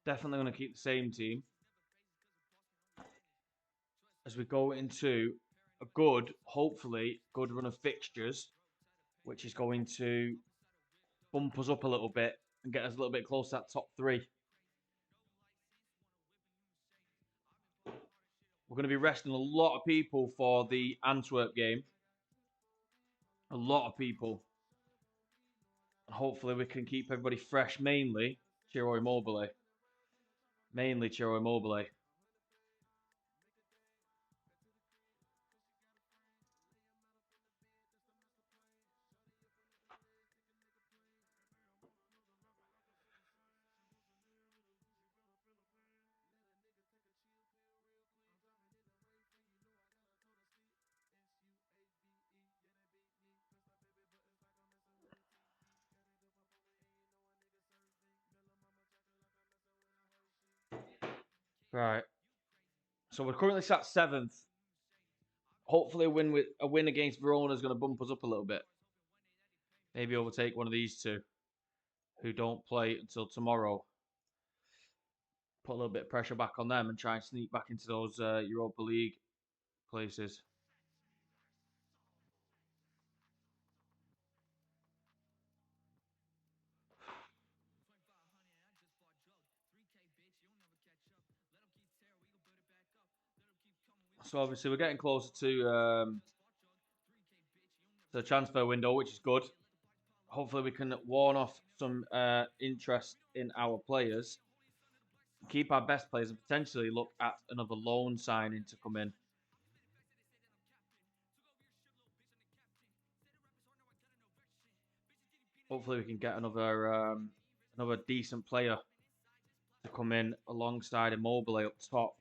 Definitely going to keep the same team as we go into a good, hopefully, good run of fixtures, which is going to bump us up a little bit and get us a little bit closer to that top three. We're going to be resting a lot of people for the Antwerp game. A lot of people. And hopefully we can keep everybody fresh, mainly Ciro Immobile. Mainly Ciro Immobile. Right. So we're currently sat seventh. Hopefully a win against Verona is going to bump us up a little bit. Maybe overtake one of these two who don't play until tomorrow. Put a little bit of pressure back on them and try and sneak back into those Europa League places. So obviously we're getting closer to the transfer window, which is good. Hopefully we can warn off some interest in our players, keep our best players, and potentially look at another loan signing to come in. Hopefully we can get another decent player to come in alongside Immobile up top.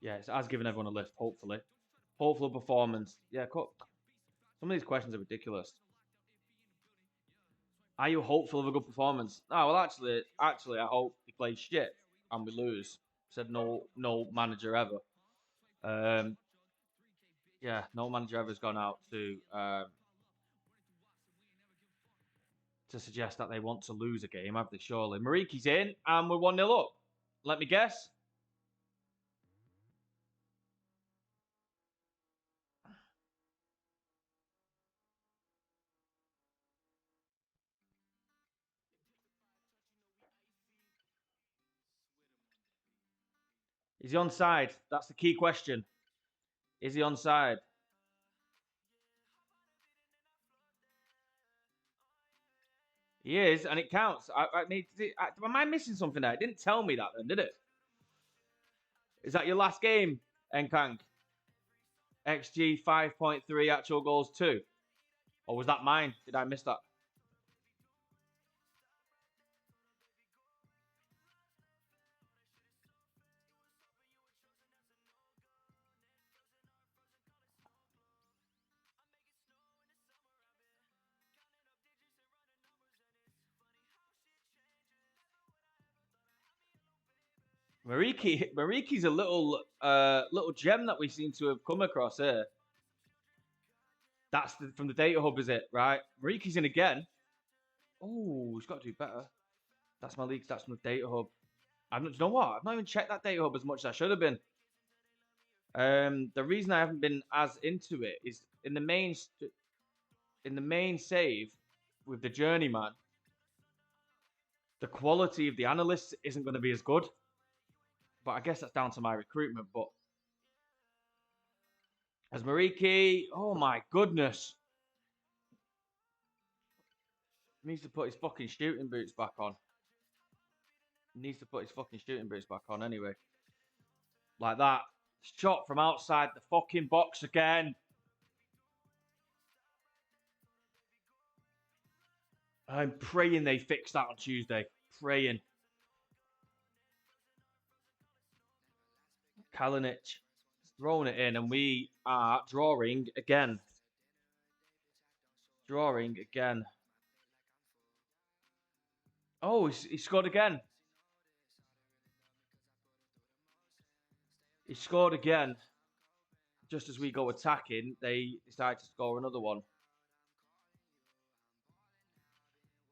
Yeah, it has given everyone a lift. Hopefully, hopeful performance. Yeah, some of these questions are ridiculous. Are you hopeful of a good performance? No, well, actually, I hope he plays shit and we lose. Said no manager ever. Um, Yeah, no manager ever's gone out to suggest that they want to lose a game, have they? Surely. Mariki's in, and we're 1-0 up. Let me guess. Is he onside? That's the key question. Is he onside? He is, and it counts. I need to. Am I missing something there? It didn't tell me that then, did it? Is that your last game, Nkang? XG 5.3, actual goals 2. Or was that mine? Did I miss that? Mariki's a little gem that we seem to have come across here. That's from the data hub, is it? Right. Mariki's in again. Oh, he's got to do better. That's my league stats from the data hub. Do you know what? I've not even checked that data hub as much as I should have been. The reason I haven't been as into it is in the main save with the journeyman, the quality of the analysts isn't going to be as good. But I guess that's down to my recruitment. But as Mariki, oh my goodness. He needs to put his fucking shooting boots back on. He needs to put his fucking shooting boots back on anyway. Like that. Shot from outside the fucking box again. I'm praying they fix that on Tuesday. Praying. Kalinic throwing it in, and we are drawing again. Drawing again. Oh, he scored again. He scored again. Just as we go attacking, they decide to score another one.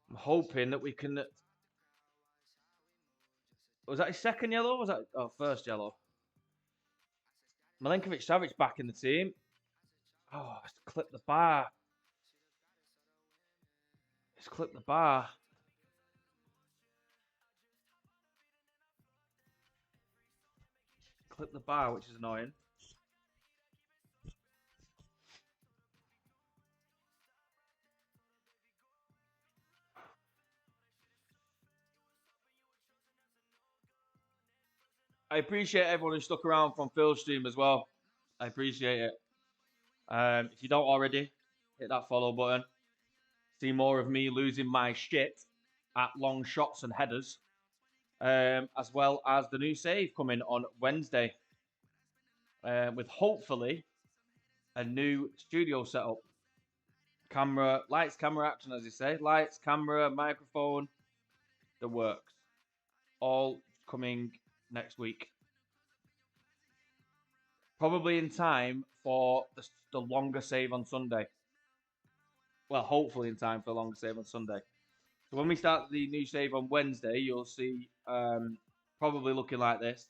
I'm hoping that we can. Was that his second yellow? Or was that first yellow? Milenkovic Savic back in the team. Oh, it's clipped the bar. It's clipped the bar. Clipped the bar, which is annoying. I appreciate everyone who stuck around from Phil's stream as well. I appreciate it. If you don't already, hit that follow button. See more of me losing my shit at long shots and headers, as well as the new save coming on Wednesday, with hopefully a new studio setup. Camera, lights, camera, action, as you say. Lights, camera, microphone, the works. All coming next week. Probably in time for the longer save on Sunday. Well, hopefully in time for the longer save on Sunday. So when we start the new save on Wednesday, you'll see probably looking like this.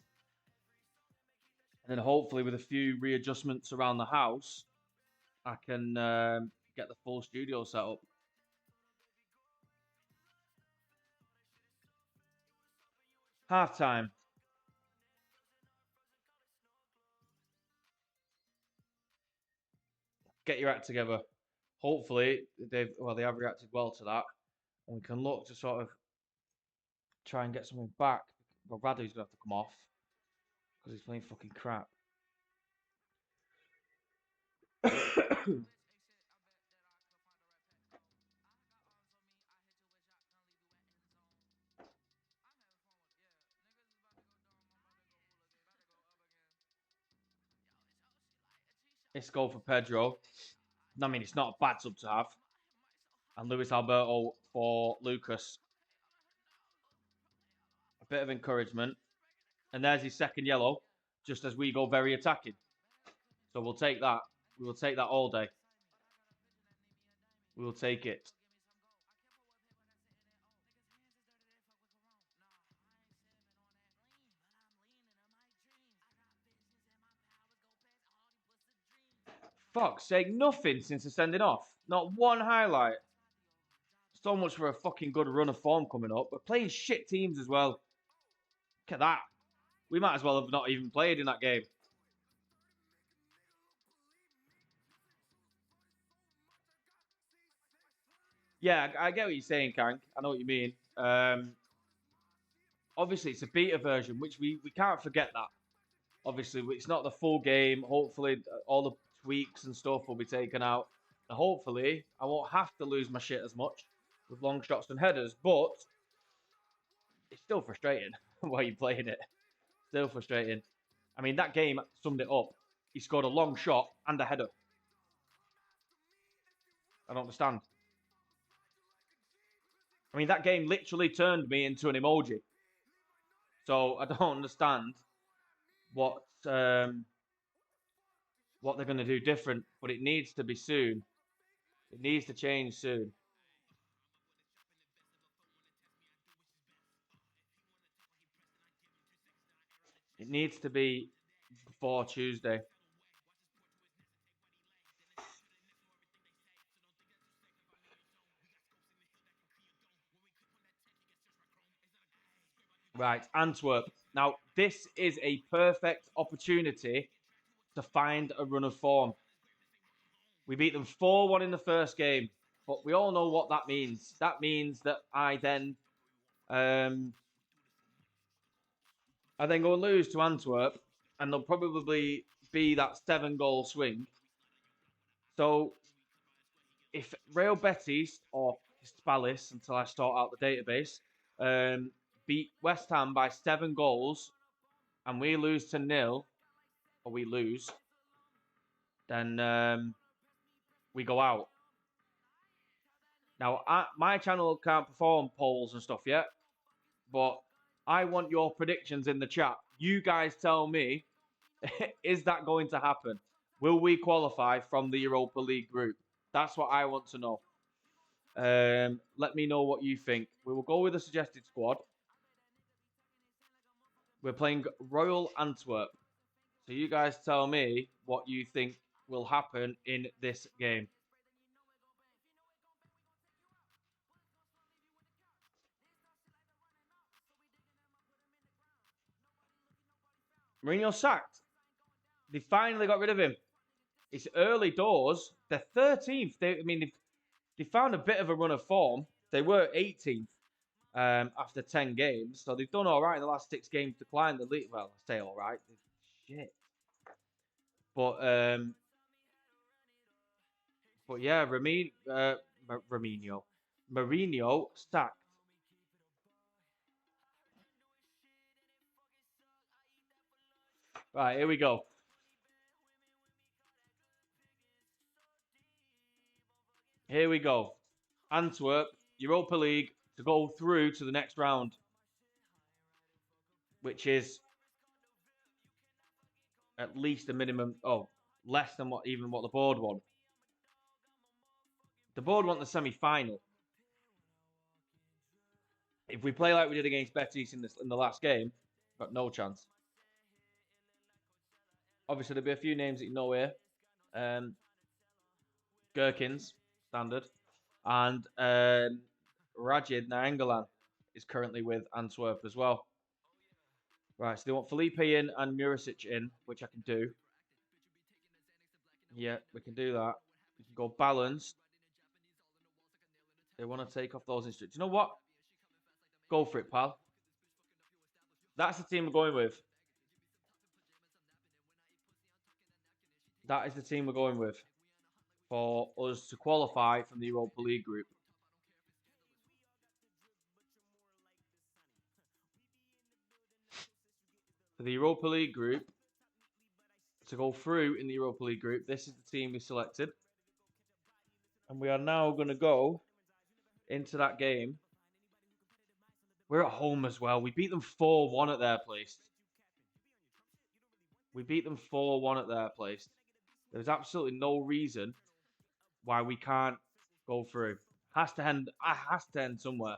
And then hopefully with a few readjustments around the house, I can get the full studio set up. Half time. Get your act together. Hopefully they have reacted well to that, and we can look to sort of try and get something back. Well, Radu's gonna have to come off because he's playing fucking crap. It's goal for Pedro. I mean, it's not a bad sub to have. And Luis Alberto for Lucas. A bit of encouragement. And there's his second yellow, just as we go very attacking. So we'll take that. We will take that all day. We will take it. Fuck's sake, nothing since the sending off. Not one highlight. So much for a fucking good run of form coming up. We're playing shit teams as well. Look at that. We might as well have not even played in that game. Yeah, I get what you're saying, Kank. I know what you mean. Obviously, it's a beta version, which we can't forget that. Obviously, it's not the full game. Hopefully, all the tweaks and stuff will be taken out. And hopefully, I won't have to lose my shit as much with long shots and headers. But it's still frustrating while you're playing it. Still frustrating. I mean, that game summed it up. He scored a long shot and a header. I don't understand. I mean, that game literally turned me into an emoji. So I don't understand what they're going to do different, but it needs to be soon. It needs to change soon. It needs to be before Tuesday. Right, Antwerp. Now, this is a perfect opportunity to find a run of form. We beat them 4-1 in the first game, but we all know what that means. That means that I then go and lose to Antwerp, and there'll probably be that 7-goal swing. So if Real Betis or Spalis, until I sort out the database, beat West Ham by 7 goals, and we lose to 0, or we lose, then we go out. Now, my channel can't perform polls and stuff yet, but I want your predictions in the chat. You guys tell me, is that going to happen? Will we qualify from the Europa League group? That's what I want to know. Let me know what you think. We will go with the suggested squad. We're playing Royal Antwerp. So you guys tell me what you think will happen in this game. Mourinho sacked. They finally got rid of him. It's early doors. They're 13th. They found a bit of a run of form. They were 18th after 10 games. So they've done all right in the last 6 games to climb the league. Well, I say all right. Shit. But yeah, Mourinho sacked. Right, here we go. Here we go. Antwerp, Europa League to go through to the next round, which is at least a minimum. Oh, less than what the board want. The board want the semi-final. If we play like we did against Betis in the last game, got no chance. Obviously, there'll be a few names that you know here. Gherkins, standard, and Rajid Nainggolan is currently with Antwerp as well. Right, so they want Felipe in and Murisic in, which I can do. Yeah, we can do that. We can go balanced. They want to take off those instructions. You know what? Go for it, pal. That's the team we're going with. That is the team we're going with for us to qualify from the Europa League group. For the Europa League group, to go through in the Europa League group, this is the team we selected. And we are now going to go into that game. We're at home as well. We beat them 4-1 at their place. We beat them 4-1 at their place. There's absolutely no reason why we can't go through. Has to end. I has to end somewhere.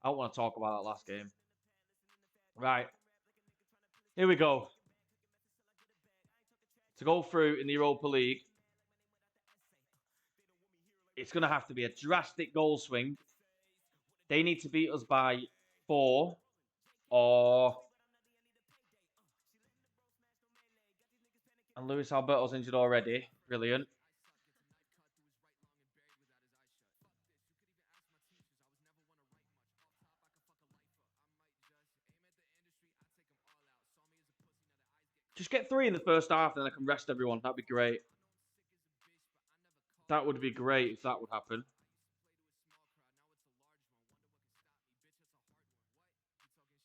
I don't want to talk about that last game. Right, here we go. To go through in the Europa League, it's going to have to be a drastic goal swing. They need to beat us by 4 or... And Luis Alberto's injured already. Brilliant. Just get 3 in the first half, then I can rest everyone. That'd be great. That would be great if that would happen.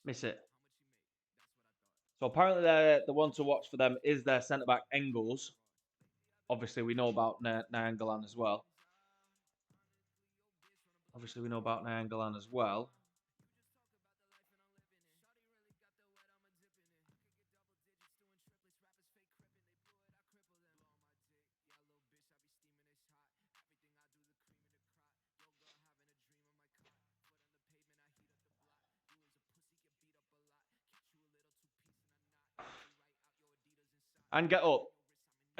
Miss it. So apparently the one to watch for them is their centre-back Engels. Obviously, we know about Nainggolan as well. And get up.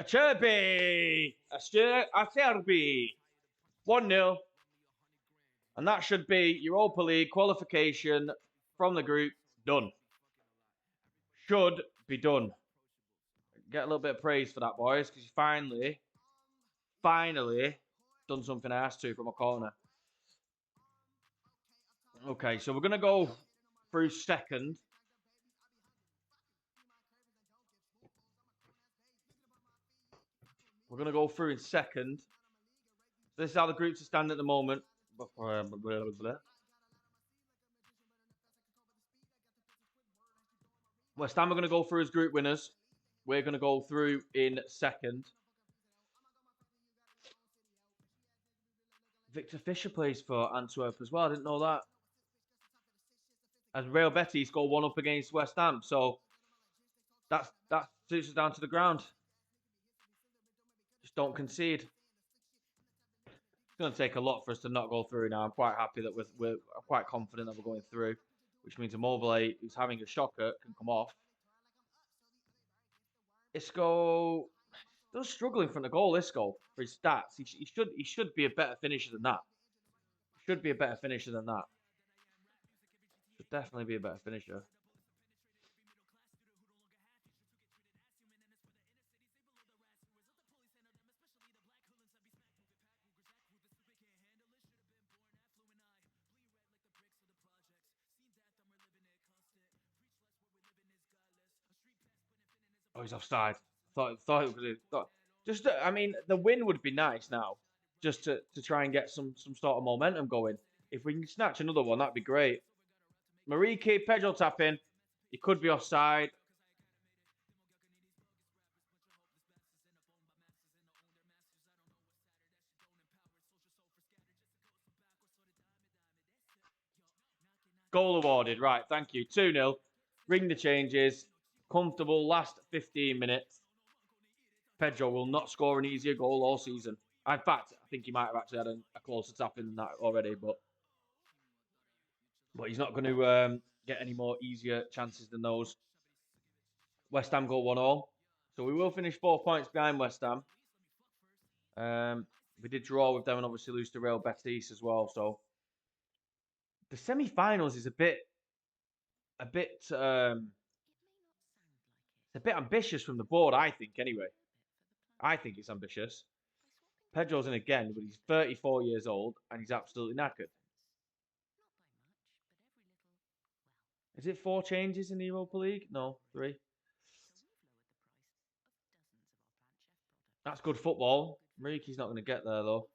Acerbi! Acerbi! 1-0. And that should be Europa League qualification from the group done. Should be done. Get a little bit of praise for that, boys, because you finally done something I asked to from a corner. Okay, so we're going to go through second. We're going to go through in second. This is how the groups are standing at the moment. West Ham are going to go through as group winners. We're going to go through in second. Victor Fisher plays for Antwerp as well. I didn't know that. And Real Betis go 1-up against West Ham. So that suits us down to the ground. Just don't concede. It's going to take a lot for us to not go through now. I'm quite happy that we're quite confident that we're going through, which means Immobile, who's having a shocker, can come off. Isco does struggle in front of goal. Isco for his stats, he should be a better finisher than that. Should be a better finisher than that. Should definitely be a better finisher. Oh, he's offside. Thought it was. Just, I mean, the win would be nice now, just to try and get some sort of momentum going. If we can snatch another one, that'd be great. Mariki, Pedro tap in. He could be offside. Goal awarded. Right, thank you. 2-0. Ring the changes. Comfortable last 15 minutes. Pedro will not score an easier goal all season. In fact, I think he might have actually had a closer tap in than that already, but he's not going to get any more easier chances than those. West Ham go 1-0. So we will finish 4 points behind West Ham. We did draw with them and obviously lose to Real Betis as well. So the semi-finals is a bit it's a bit ambitious from the board, I think, anyway. I think it's ambitious. Pedro's in again, but he's 34 years old and he's absolutely knackered. Is it 4 changes in the Europa League? No, 3. That's good football. Mariki's not going to get there, though.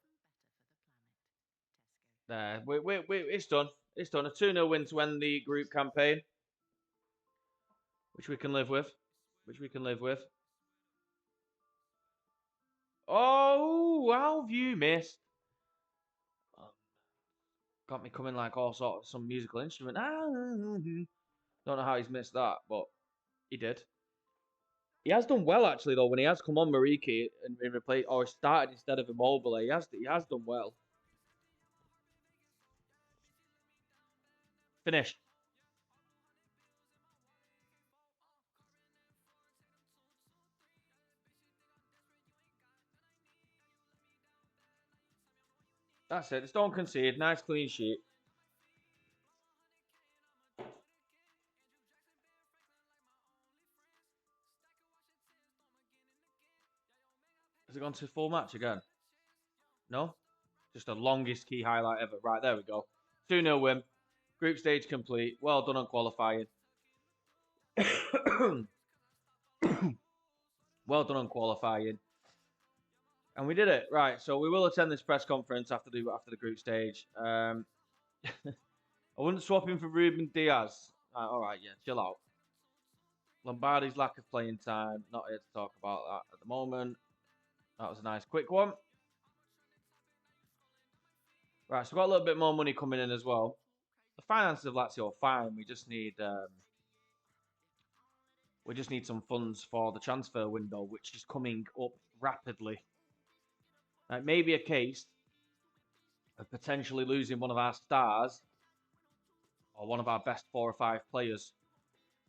There. It's done. It's done. A 2-0 win to end the group campaign. Which we can live with. Oh, how have you missed? Got me coming like all sorts of some musical instrument. Don't know how he's missed that, but he did. He has done well actually though when he has come on Mariki and replaced or started instead of Immobile. He has done well. Finished. That's it. Just don't concede. Nice clean sheet. Has it gone to full match again? No? Just the longest key highlight ever. Right, there we go. 2-0 win. Group stage complete. Well done on qualifying. Well done on qualifying. And we did it. Right, so we will attend this press conference after the group stage. I wouldn't swap him for Ruben Diaz. All right, yeah, chill out. Lombardi's lack of playing time. Not here to talk about that at the moment. That was a nice quick one. Right, so we've got a little bit more money coming in as well. The finances of Lazio are fine. We just need some funds for the transfer window, which is coming up rapidly. Now, it may be a case of potentially losing one of our stars or one of our best 4 or 5 players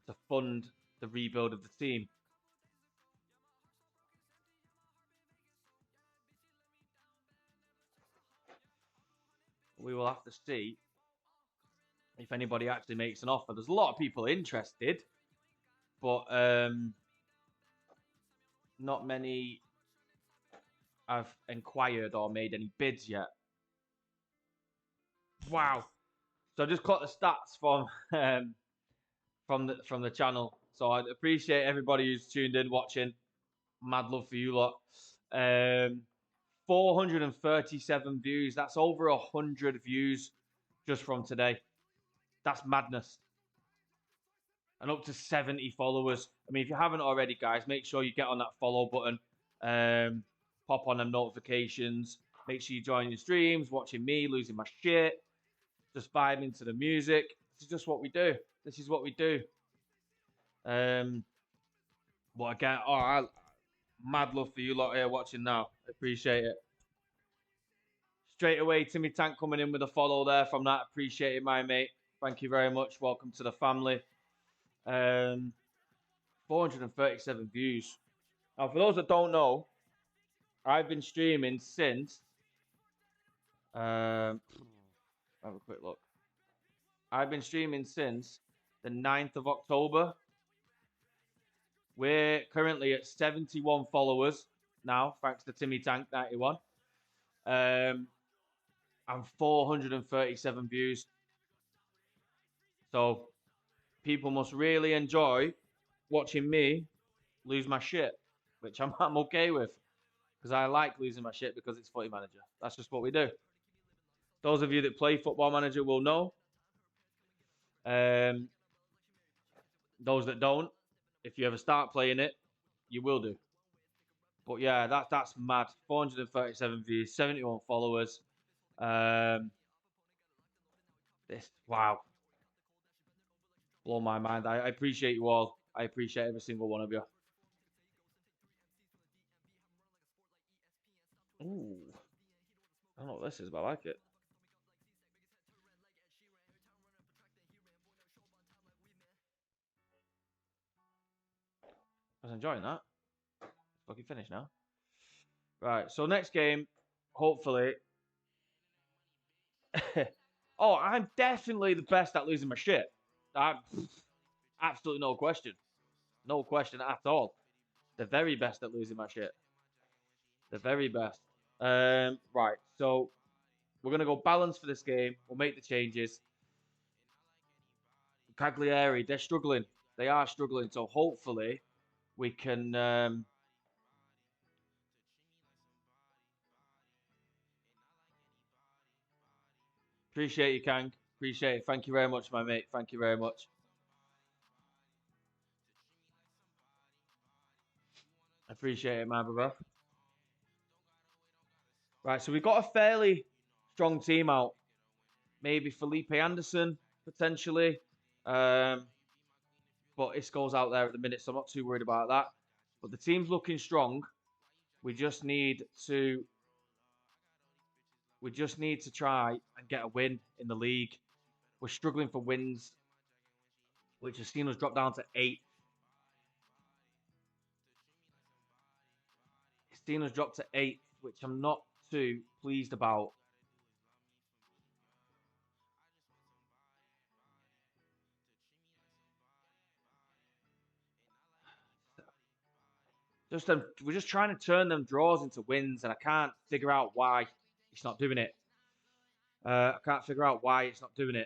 to fund the rebuild of the team. We will have to see if anybody actually makes an offer. There's a lot of people interested, but not many have inquired or made any bids yet. Wow! So I just got the stats from the channel. So I appreciate everybody who's tuned in, watching. Mad love for you lot. 437 views. That's over 100 views just from today. That's madness. And up to 70 followers. I mean, if you haven't already, guys, make sure you get on that follow button. Pop on them notifications. Make sure you join your streams, watching me losing my shit, just vibing to the music. This is just what we do. This is what we do. But again, mad love for you lot here watching now. I appreciate it. Straight away, Timmy Tank coming in with a follow there from that. Appreciate it, my mate. Thank you very much. Welcome to the family. 437 views. Now, for those that don't know, I've been streaming since. Have a quick look. I've been streaming since the 9th of October. We're currently at 71 followers now, thanks to Timmy Tank 91. And 437 views. So people must really enjoy watching me lose my shit, which I'm okay with, because I like losing my shit because it's Footy Manager. That's just what we do. Those of you that play Football Manager will know. Those that don't, if you ever start playing it, you will do. But yeah, that's mad. 437 views, 71 followers. Wow. Blow my mind. I appreciate you all. I appreciate every single one of you. Ooh. I don't know what this is, but I like it. I was enjoying that. Fucking finished now. Right, so next game, hopefully. Oh, I'm definitely the best at losing my shit. Absolutely no question. No question at all. The very best at losing my shit. The very best. Right, so we're going to go balance for this game. We'll make the changes. Cagliari, they're struggling. They are struggling. So hopefully we can... Appreciate you, Kang. Appreciate it. Thank you very much, my mate. Thank you very much. Appreciate it, my brother. Right, so we've got a fairly strong team out. Maybe Felipe Anderson, potentially. But Isco's out there at the minute, so I'm not too worried about that. But the team's looking strong. We just need to try and get a win in the league. We're struggling for wins, which has seen us drop down to 8th. It's seen us drop to 8th, which I'm not too pleased about. We're just trying to turn them draws into wins, and I can't figure out why it's not doing it. I can't figure out why it's not doing it.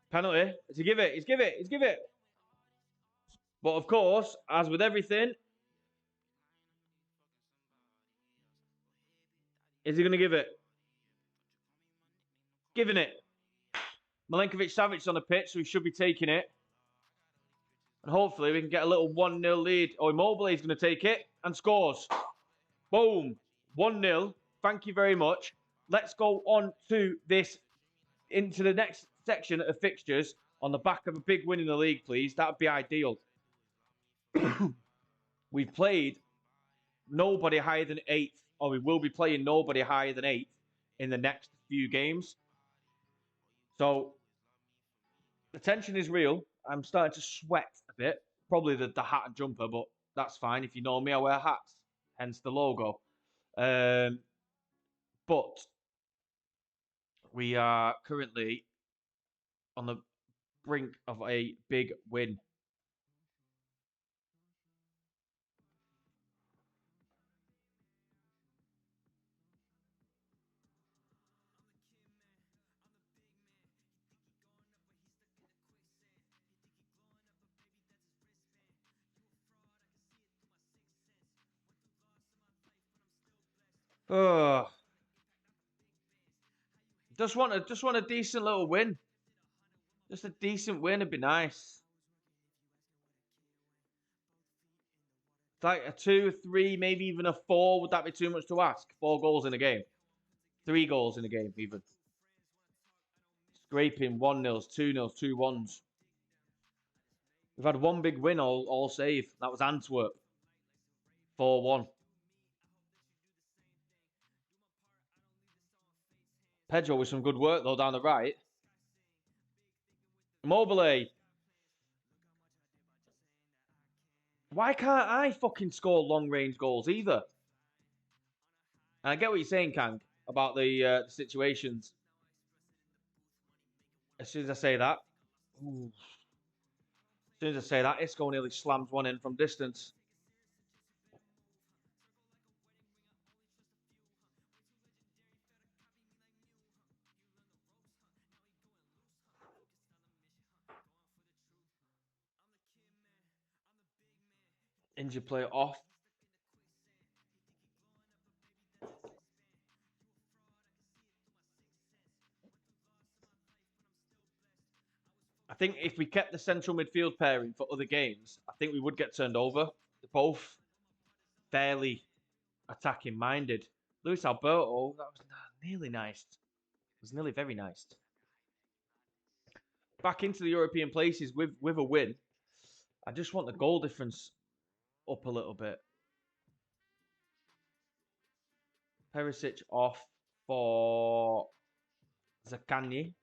Penalty. Does he give it? He's give it. He's give it. But of course, as with everything, is he going to give it? Giving it. Milinkovic-Savic on the pitch, so he should be taking it. And hopefully we can get a little 1-0 lead. Oh, Immobile is going to take it and scores. Boom. 1-0. Thank you very much. Let's go on to this, into the next section of fixtures on the back of a big win in the league, please. That would be ideal. We've played nobody higher than 8th, or we will be playing nobody higher than 8th in the next few games. So the tension is real. I'm starting to sweat a bit. Probably the hat and jumper, but that's fine. If you know me, I wear hats, hence the logo. But we are currently on the brink of a big win. Oh, just want a decent little win. Just a decent win would be nice. It's like a 2, 3, maybe even a 4. Would that be too much to ask? 4 goals in a game. 3 goals in a game, even. Scraping 1-0s, 2-0s, 2-1s. We've had one big win all save. That was Antwerp. 4-1. Pedro with some good work, though, down the right. Immobile. Why can't I fucking score long-range goals either? And I get what you're saying, Kang, about the situations. As soon as I say that, Isco nearly slams one in from distance. Injured player off. I think if we kept the central midfield pairing for other games, I think we would get turned over. They're both fairly attacking minded. Luis Alberto, that was nearly nice. It was nearly very nice. Back into the European places with a win. I just want the goal difference up a little bit. Perisic off for Zaccagni.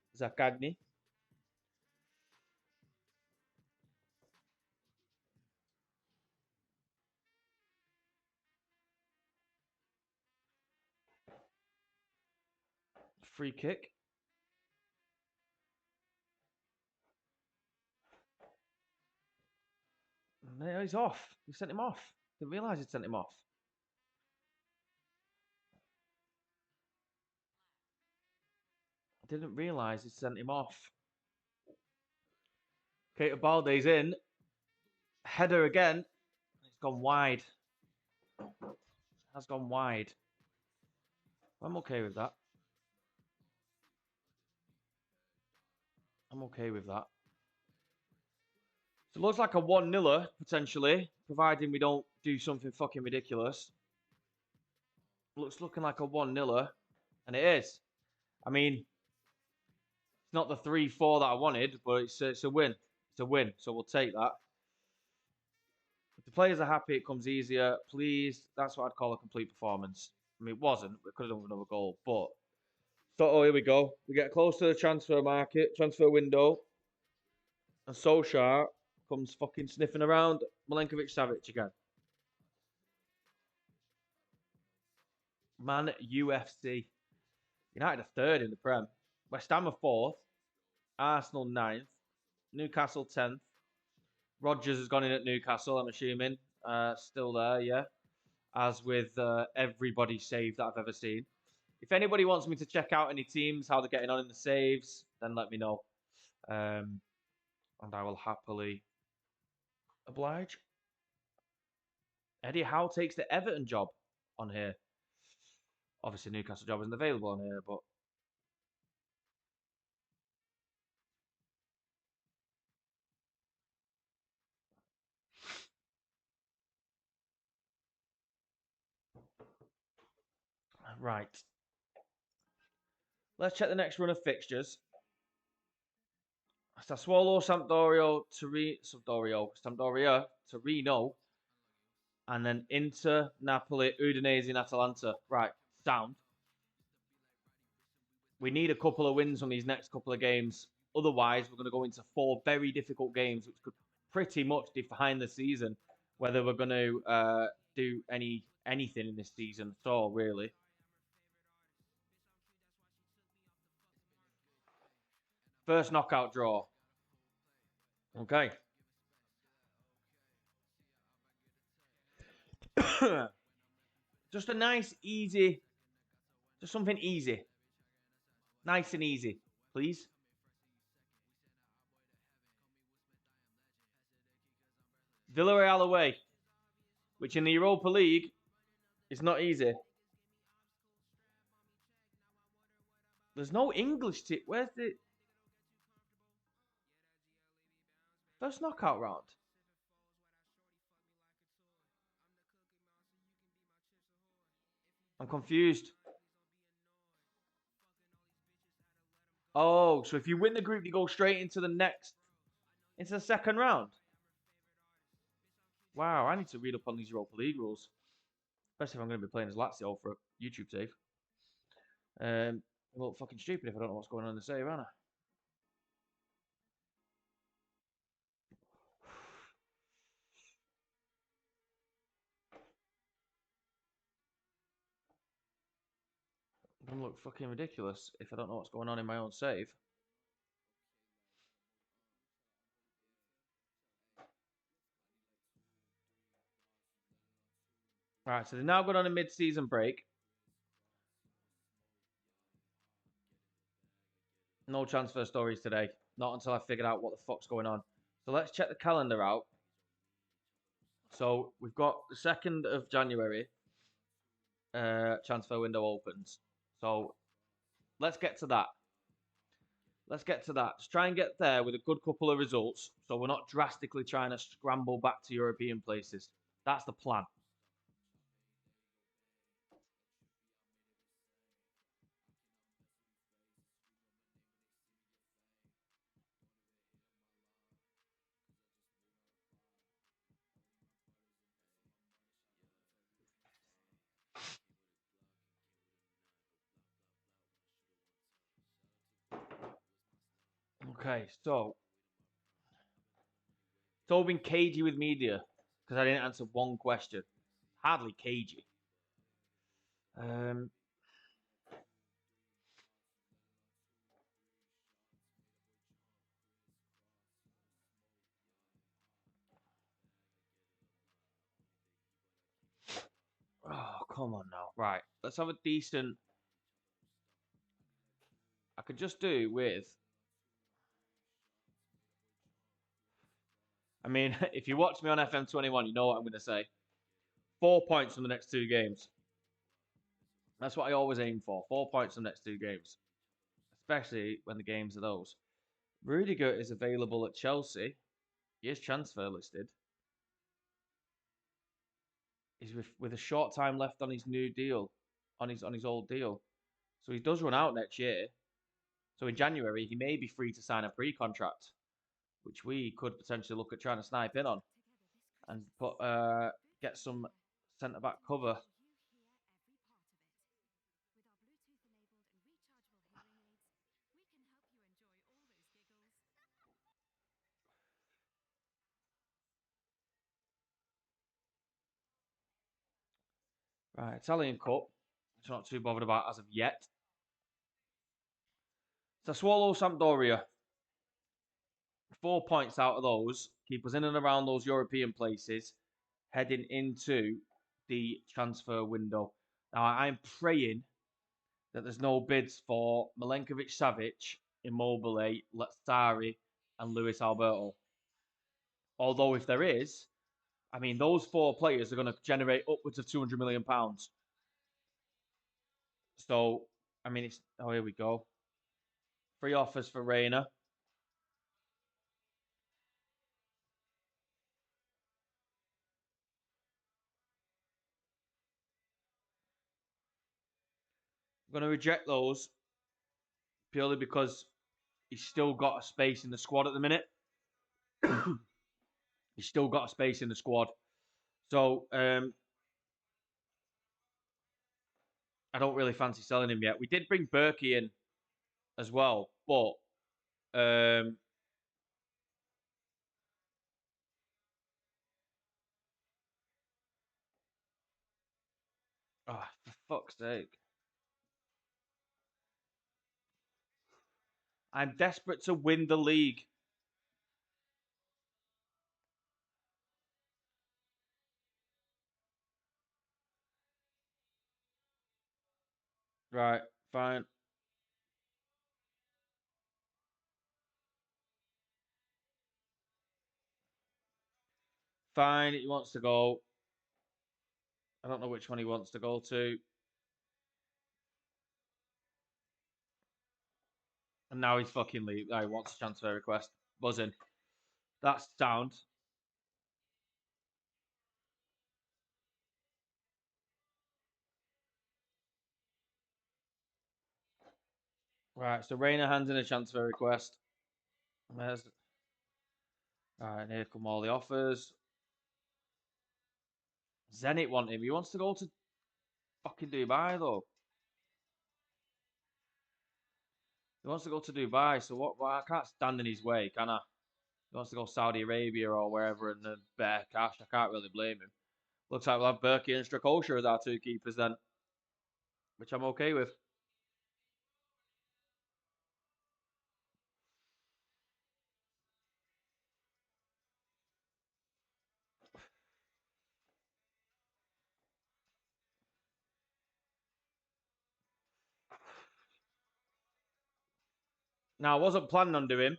Free kick. No, he's off. He sent him off. Didn't realise he'd sent him off. Didn't realise he sent him off. Keita Balde's in. Header again. It's gone wide. Has gone wide. I'm okay with that. I'm okay with that. So it looks like a 1-0 potentially, providing we don't do something fucking ridiculous. looking like a 1-0, and it is. I mean, it's not the 3-4 that I wanted, but it's a win. It's a win, so we'll take that. If the players are happy, it comes easier. Please, that's what I'd call a complete performance. I mean, it wasn't. We could have done with another goal, but here we go. We get close to the transfer window, and Solskjaer comes fucking sniffing around Milenkovic-Savic again. Man, UFC. United are third in the Prem. West Ham are fourth. Arsenal ninth. Newcastle 10th. Rodgers has gone in at Newcastle, I'm assuming. Still there, yeah. As with everybody save that I've ever seen. If anybody wants me to check out any teams, how they're getting on in the saves, then let me know. And I will happily oblige. Eddie Howe takes the Everton job on here. Obviously, Newcastle job isn't available on here, but right. Let's check the next run of fixtures. Sassuolo, Sampdoria, Torino, and then Inter, Napoli, Udinese, and Atalanta. Right, sound. We need a couple of wins on these next couple of games. Otherwise, we're going to go into 4 very difficult games, which could pretty much define the season, whether we're going to do anything in this season at all, really. First knockout draw. Okay. Just a nice, easy, just something easy. Nice and easy, please. Villarreal away, which in the Europa League is not easy. There's no English team. Where's the first knockout round? I'm confused. Oh, so if you win the group, you go straight into the second round. Wow, I need to read up on these Europa League rules, especially if I'm going to be playing as Lazio for a YouTube save. I look fucking stupid if I don't know what's going on in the save, aren't I? I'm going to look fucking ridiculous if I don't know what's going on in my own save. Right, so they've now gone on a mid-season break. No transfer stories today. Not until I figured out what the fuck's going on. So let's check the calendar out. So we've got the 2nd of January. Transfer window opens. So let's get to that. Just try and get there with a good couple of results, so we're not drastically trying to scramble back to European places. That's the plan. Okay, so it's all been cagey with media because I didn't answer one question. Hardly cagey. Oh, come on now. Right, let's have a decent. I could just do with. I mean, if you watch me on FM21, you know what I'm going to say. 4 points from the next 2 games. That's what I always aim for. 4 points from the next 2 games, especially when the games are those. Rudiger is available at Chelsea. He is transfer listed. He's with a short time left on his new deal. on his old deal. So he does run out next year. So in January he may be free to sign a pre-contract, which we could potentially look at trying to snipe in on and put get some centre back cover. Right, Italian Cup. It's not too bothered about as of yet. Sassuolo Sampdoria. 4 points out of those keep us in and around those European places, heading into the transfer window. Now I'm praying that there's no bids for Milenkovic Savic, Immobile, Lazzari, and Luis Alberto. Although if there is, I mean those four players are going to generate upwards of £200 million. So I mean it's here we go. Free offers for Reina. I'm going to reject those purely because he's still got a space in the squad at the minute. He's still got a space in the squad. So I don't really fancy selling him yet. We did bring Berkey in as well, but oh, for fuck's sake. I'm desperate to win the league. Right, fine. Fine, he wants to go. I don't know which one he wants to go to. And now he's fucking leave. He wants a transfer request. Buzzing. That's sound. Right, so Reina hands in a transfer request. There's... All right, here come all the offers. Zenit want him. He wants to go to fucking Dubai, though. He wants to go to Dubai, so what? Well, I can't stand in his way, can I? He wants to go Saudi Arabia or wherever and then better cash. I can't really blame him. Looks like we'll have Berkey and Strakosha as our two keepers then, which I'm okay with. Now, I wasn't planning on doing,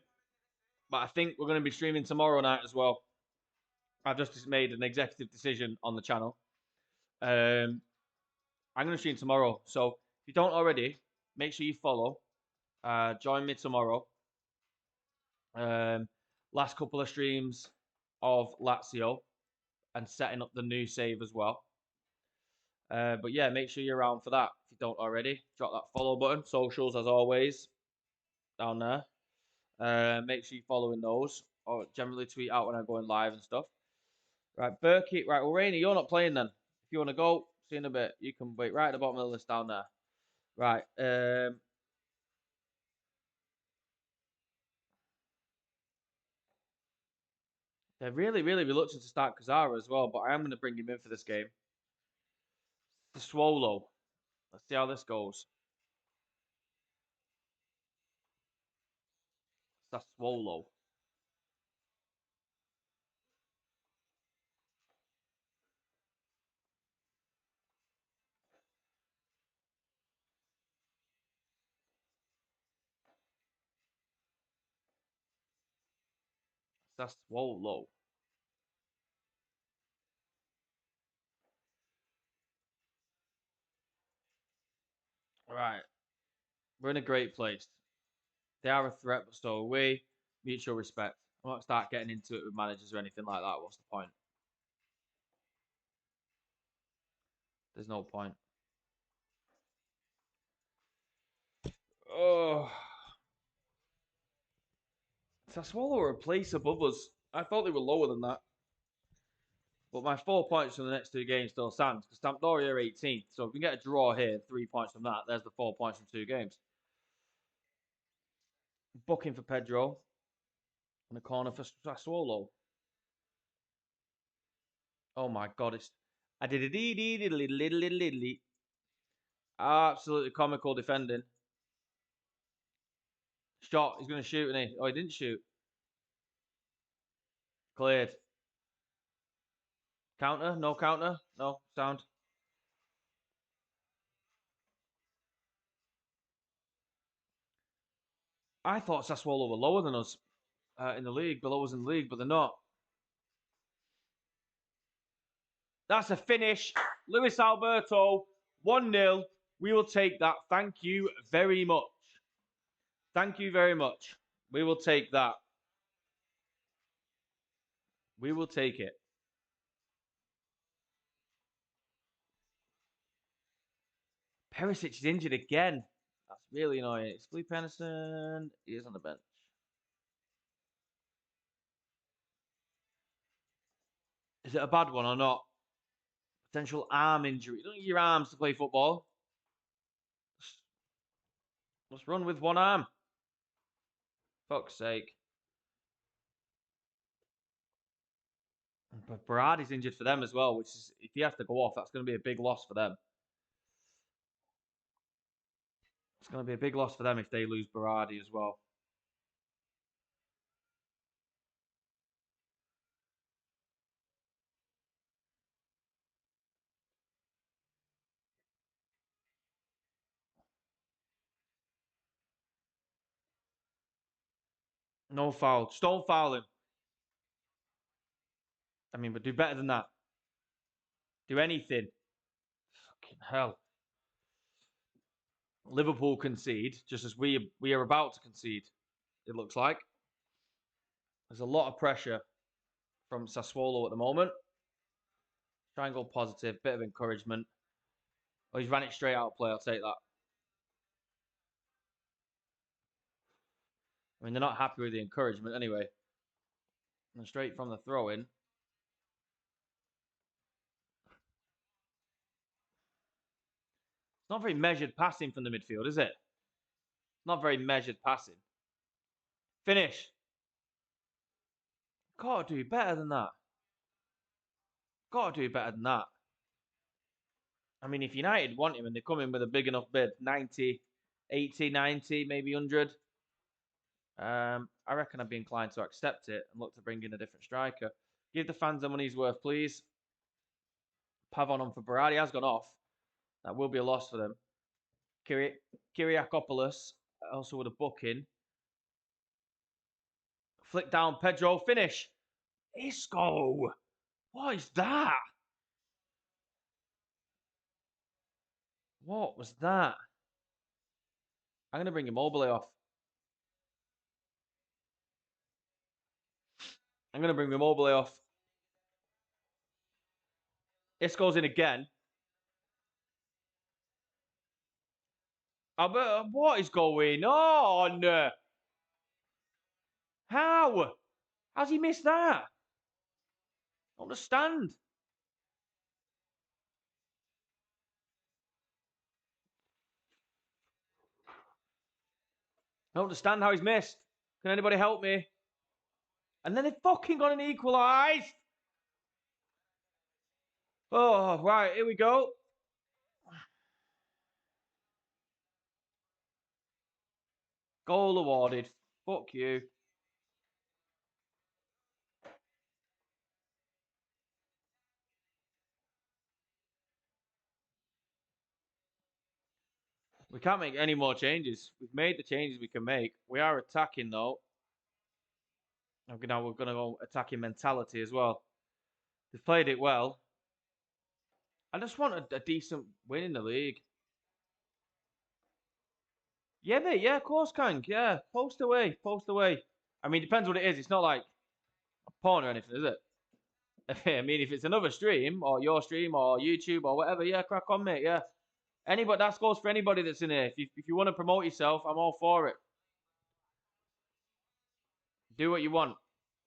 but I think we're going to be streaming tomorrow night as well. I've just made an executive decision on the channel. I'm going to stream tomorrow. So if you don't already, make sure you follow. Join me tomorrow. Last couple of streams of Lazio and setting up the new save as well. But yeah, make sure you're around for that if you don't already. Drop that follow button. Socials, as always, down there. Make sure you're following those. Or generally tweet out when I'm going live and stuff. Right, Berkey. Right, well, Rainey, you're not playing then. If you want to go, see you in a bit. You can wait right at the bottom of the list down there. Right. They're really, really reluctant to start Kazara as well, but I am going to bring him in for this game. The Swallow. Let's see how this goes. Sassuolo. Sassuolo. Right. We're in a great place. They are a threat, but so are we. Mutual respect. I'm not start getting into it with managers or anything like that. What's the point? There's no point. Oh. Sassuolo are a place above us. I thought they were lower than that. But my 4 points from the next 2 games still stands because Sampdoria are 18th. So if we can get a draw here, 3 points from that, there's the 4 points from 2 games. Booking for Pedro. And a corner for Sassuolo. Oh my god, it's absolutely comical defending. Shot, he's going to shoot, isn't he? Oh, he didn't shoot. Cleared. Counter? No counter? No, sound. I thought Sassuolo were lower than us in the league, below us in the league, but they're not. That's a finish. Luis Alberto, 1-0. We will take that. Thank you very much. Thank you very much. We will take that. We will take it. Perisic is injured again. That's really annoying. It's Felipe Anderson. He is on the bench. Is it a bad one or not? Potential arm injury. You don't use your arms to play football. Let's run with one arm. Fuck's sake. But Berardi's injured for them as well, which is, if he has to go off, that's going to be a big loss for them. It's going to be a big loss for them if they lose Berardi as well. No foul. Just don't foul him. I mean, but do better than that. Do anything. Fucking hell. Liverpool concede, just as we are about to concede, it looks like. There's a lot of pressure from Sassuolo at the moment. Try and go positive, bit of encouragement. Oh, he's ran it straight out of play, I'll take that. I mean, they're not happy with the encouragement anyway. And straight from the throw-in. It's not very measured passing from the midfield, is it? Not very measured passing. Finish. Gotta do better than that. Gotta do better than that. I mean, if United want him and they come in with a big enough bid, 90, 80, 90, maybe 100, I reckon I'd be inclined to accept it and look to bring in a different striker. Give the fans the money's worth, please. Pavon on for Berardi has gone off. That will be a loss for them. Kyriakopoulos also with a booking. Flick down, Pedro, finish. Isco! What is that? What was that? I'm going to bring Immobile off. I'm going to bring Immobile off. Isco's in again. What is going on? How? How's he missed that? I don't understand. I don't understand how he's missed. Can anybody help me? And then they fucking got an equalised. Oh, right, here we go. Goal awarded. Fuck you. We can't make any more changes. We've made the changes we can make. We are attacking, though. Now we're going to go attacking mentality as well. They've played it well. I just want a decent win in the league. Yeah, mate. Yeah, of course, Kank. Yeah, post away. Post away. I mean, depends what it is. It's not like a porn or anything, is it? I mean, if it's another stream or your stream or YouTube or whatever, yeah, crack on, mate. Yeah. Anybody that goes for anybody that's in here. If you want to promote yourself, I'm all for it. Do what you want.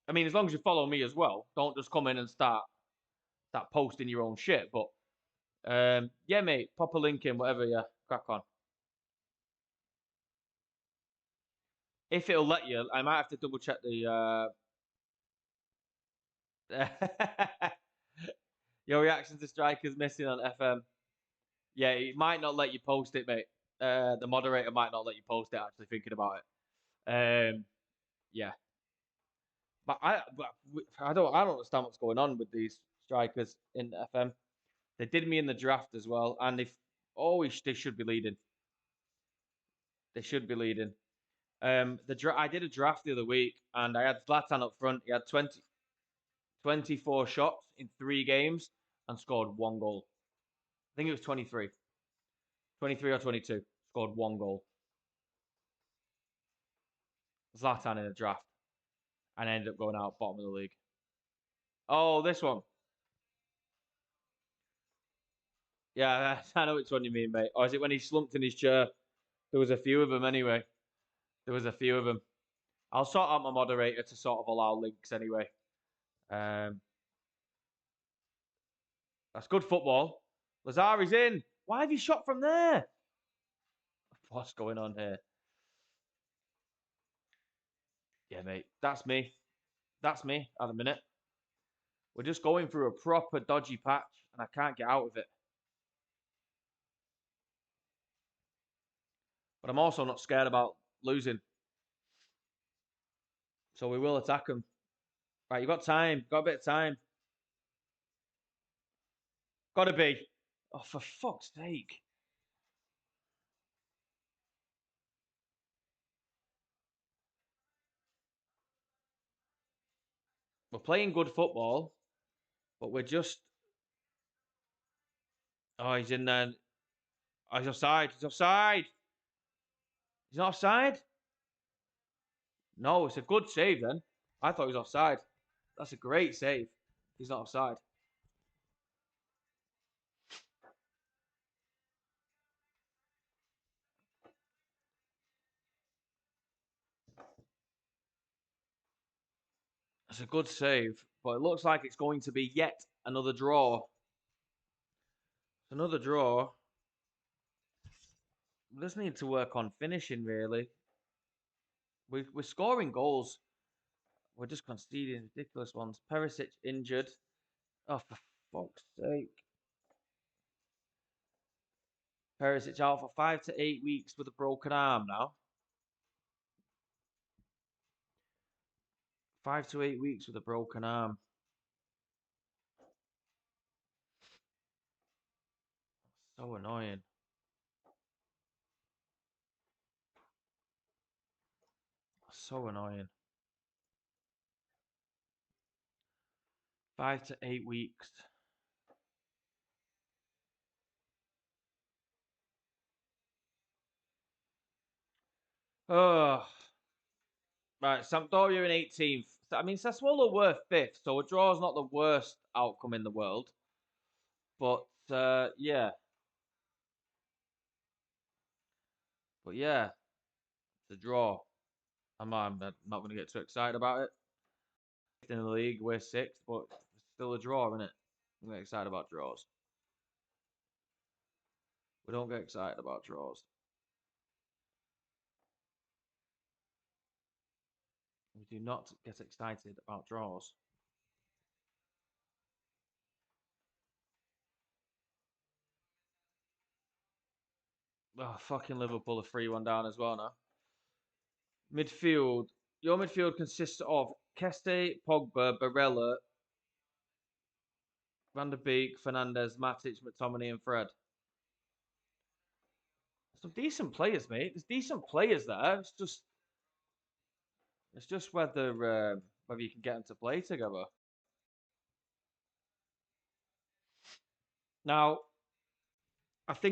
I mean, as long as you follow me as well. Don't just come in and start posting your own shit. But yeah, mate, pop a link in, whatever. Yeah, crack on. If it'll let you, I might have to double check the. Your reaction to strikers missing on FM. Yeah, it might not let you post it, mate. The moderator might not let you post it. Actually, thinking about it. Yeah, but I don't understand what's going on with these strikers in FM. They did me in the draft as well, and if they should be leading. They should be leading. I did a draft the other week, and I had Zlatan up front. He had 24 shots in 3 games and scored 1 goal. I think it was 23. 23 or 22. Scored 1 goal. Zlatan in a draft. And ended up going out bottom of the league. Oh, this one. Yeah, I know which one you mean, mate. Or is it when he slumped in his chair? There was a few of them anyway. There was a few of them. I'll sort out my moderator to sort of allow links anyway. That's good football. Lazari's in. Why have you shot from there? What's going on here? Yeah, mate. That's me. That's me at the minute. We're just going through a proper dodgy patch, and I can't get out of it. But I'm also not scared about losing. So we will attack them. Right, you've got time. Got a bit of time. Gotta be. Oh, for fuck's sake. We're playing good football, but we're just. Oh, he's in there. Oh, he's offside. He's offside. He's not offside? No, it's a good save then. I thought he was offside. That's a great save. He's not offside. It's a good save, but it looks like it's going to be yet another draw. Another draw. We just need to work on finishing, really. We're scoring goals. We're just conceding ridiculous ones. Perisic injured. Oh, for fuck's sake. Perisic out for 5 to 8 weeks with a broken arm now. 5 to 8 weeks with a broken arm. So annoying. So annoying. 5 to 8 weeks. Oh. Right, Sampdoria in 18th. I mean, Sassuolo were 5th, so a draw is not the worst outcome in the world. But, yeah. But, yeah. It's a draw. I'm not going to get too excited about it. In the league, we're 6th, but it's still a draw, isn't it? I'm get excited about draws. We don't get excited about draws. We do not get excited about draws. Oh, fucking Liverpool are 3-1 down as well now. Midfield. Your midfield consists of Keste, Pogba, Barella, Van der Beek, Fernandez, Matic, McTominay, and Fred. Some decent players, mate. There's decent players there. It's just whether you can get them to play together. Now, I think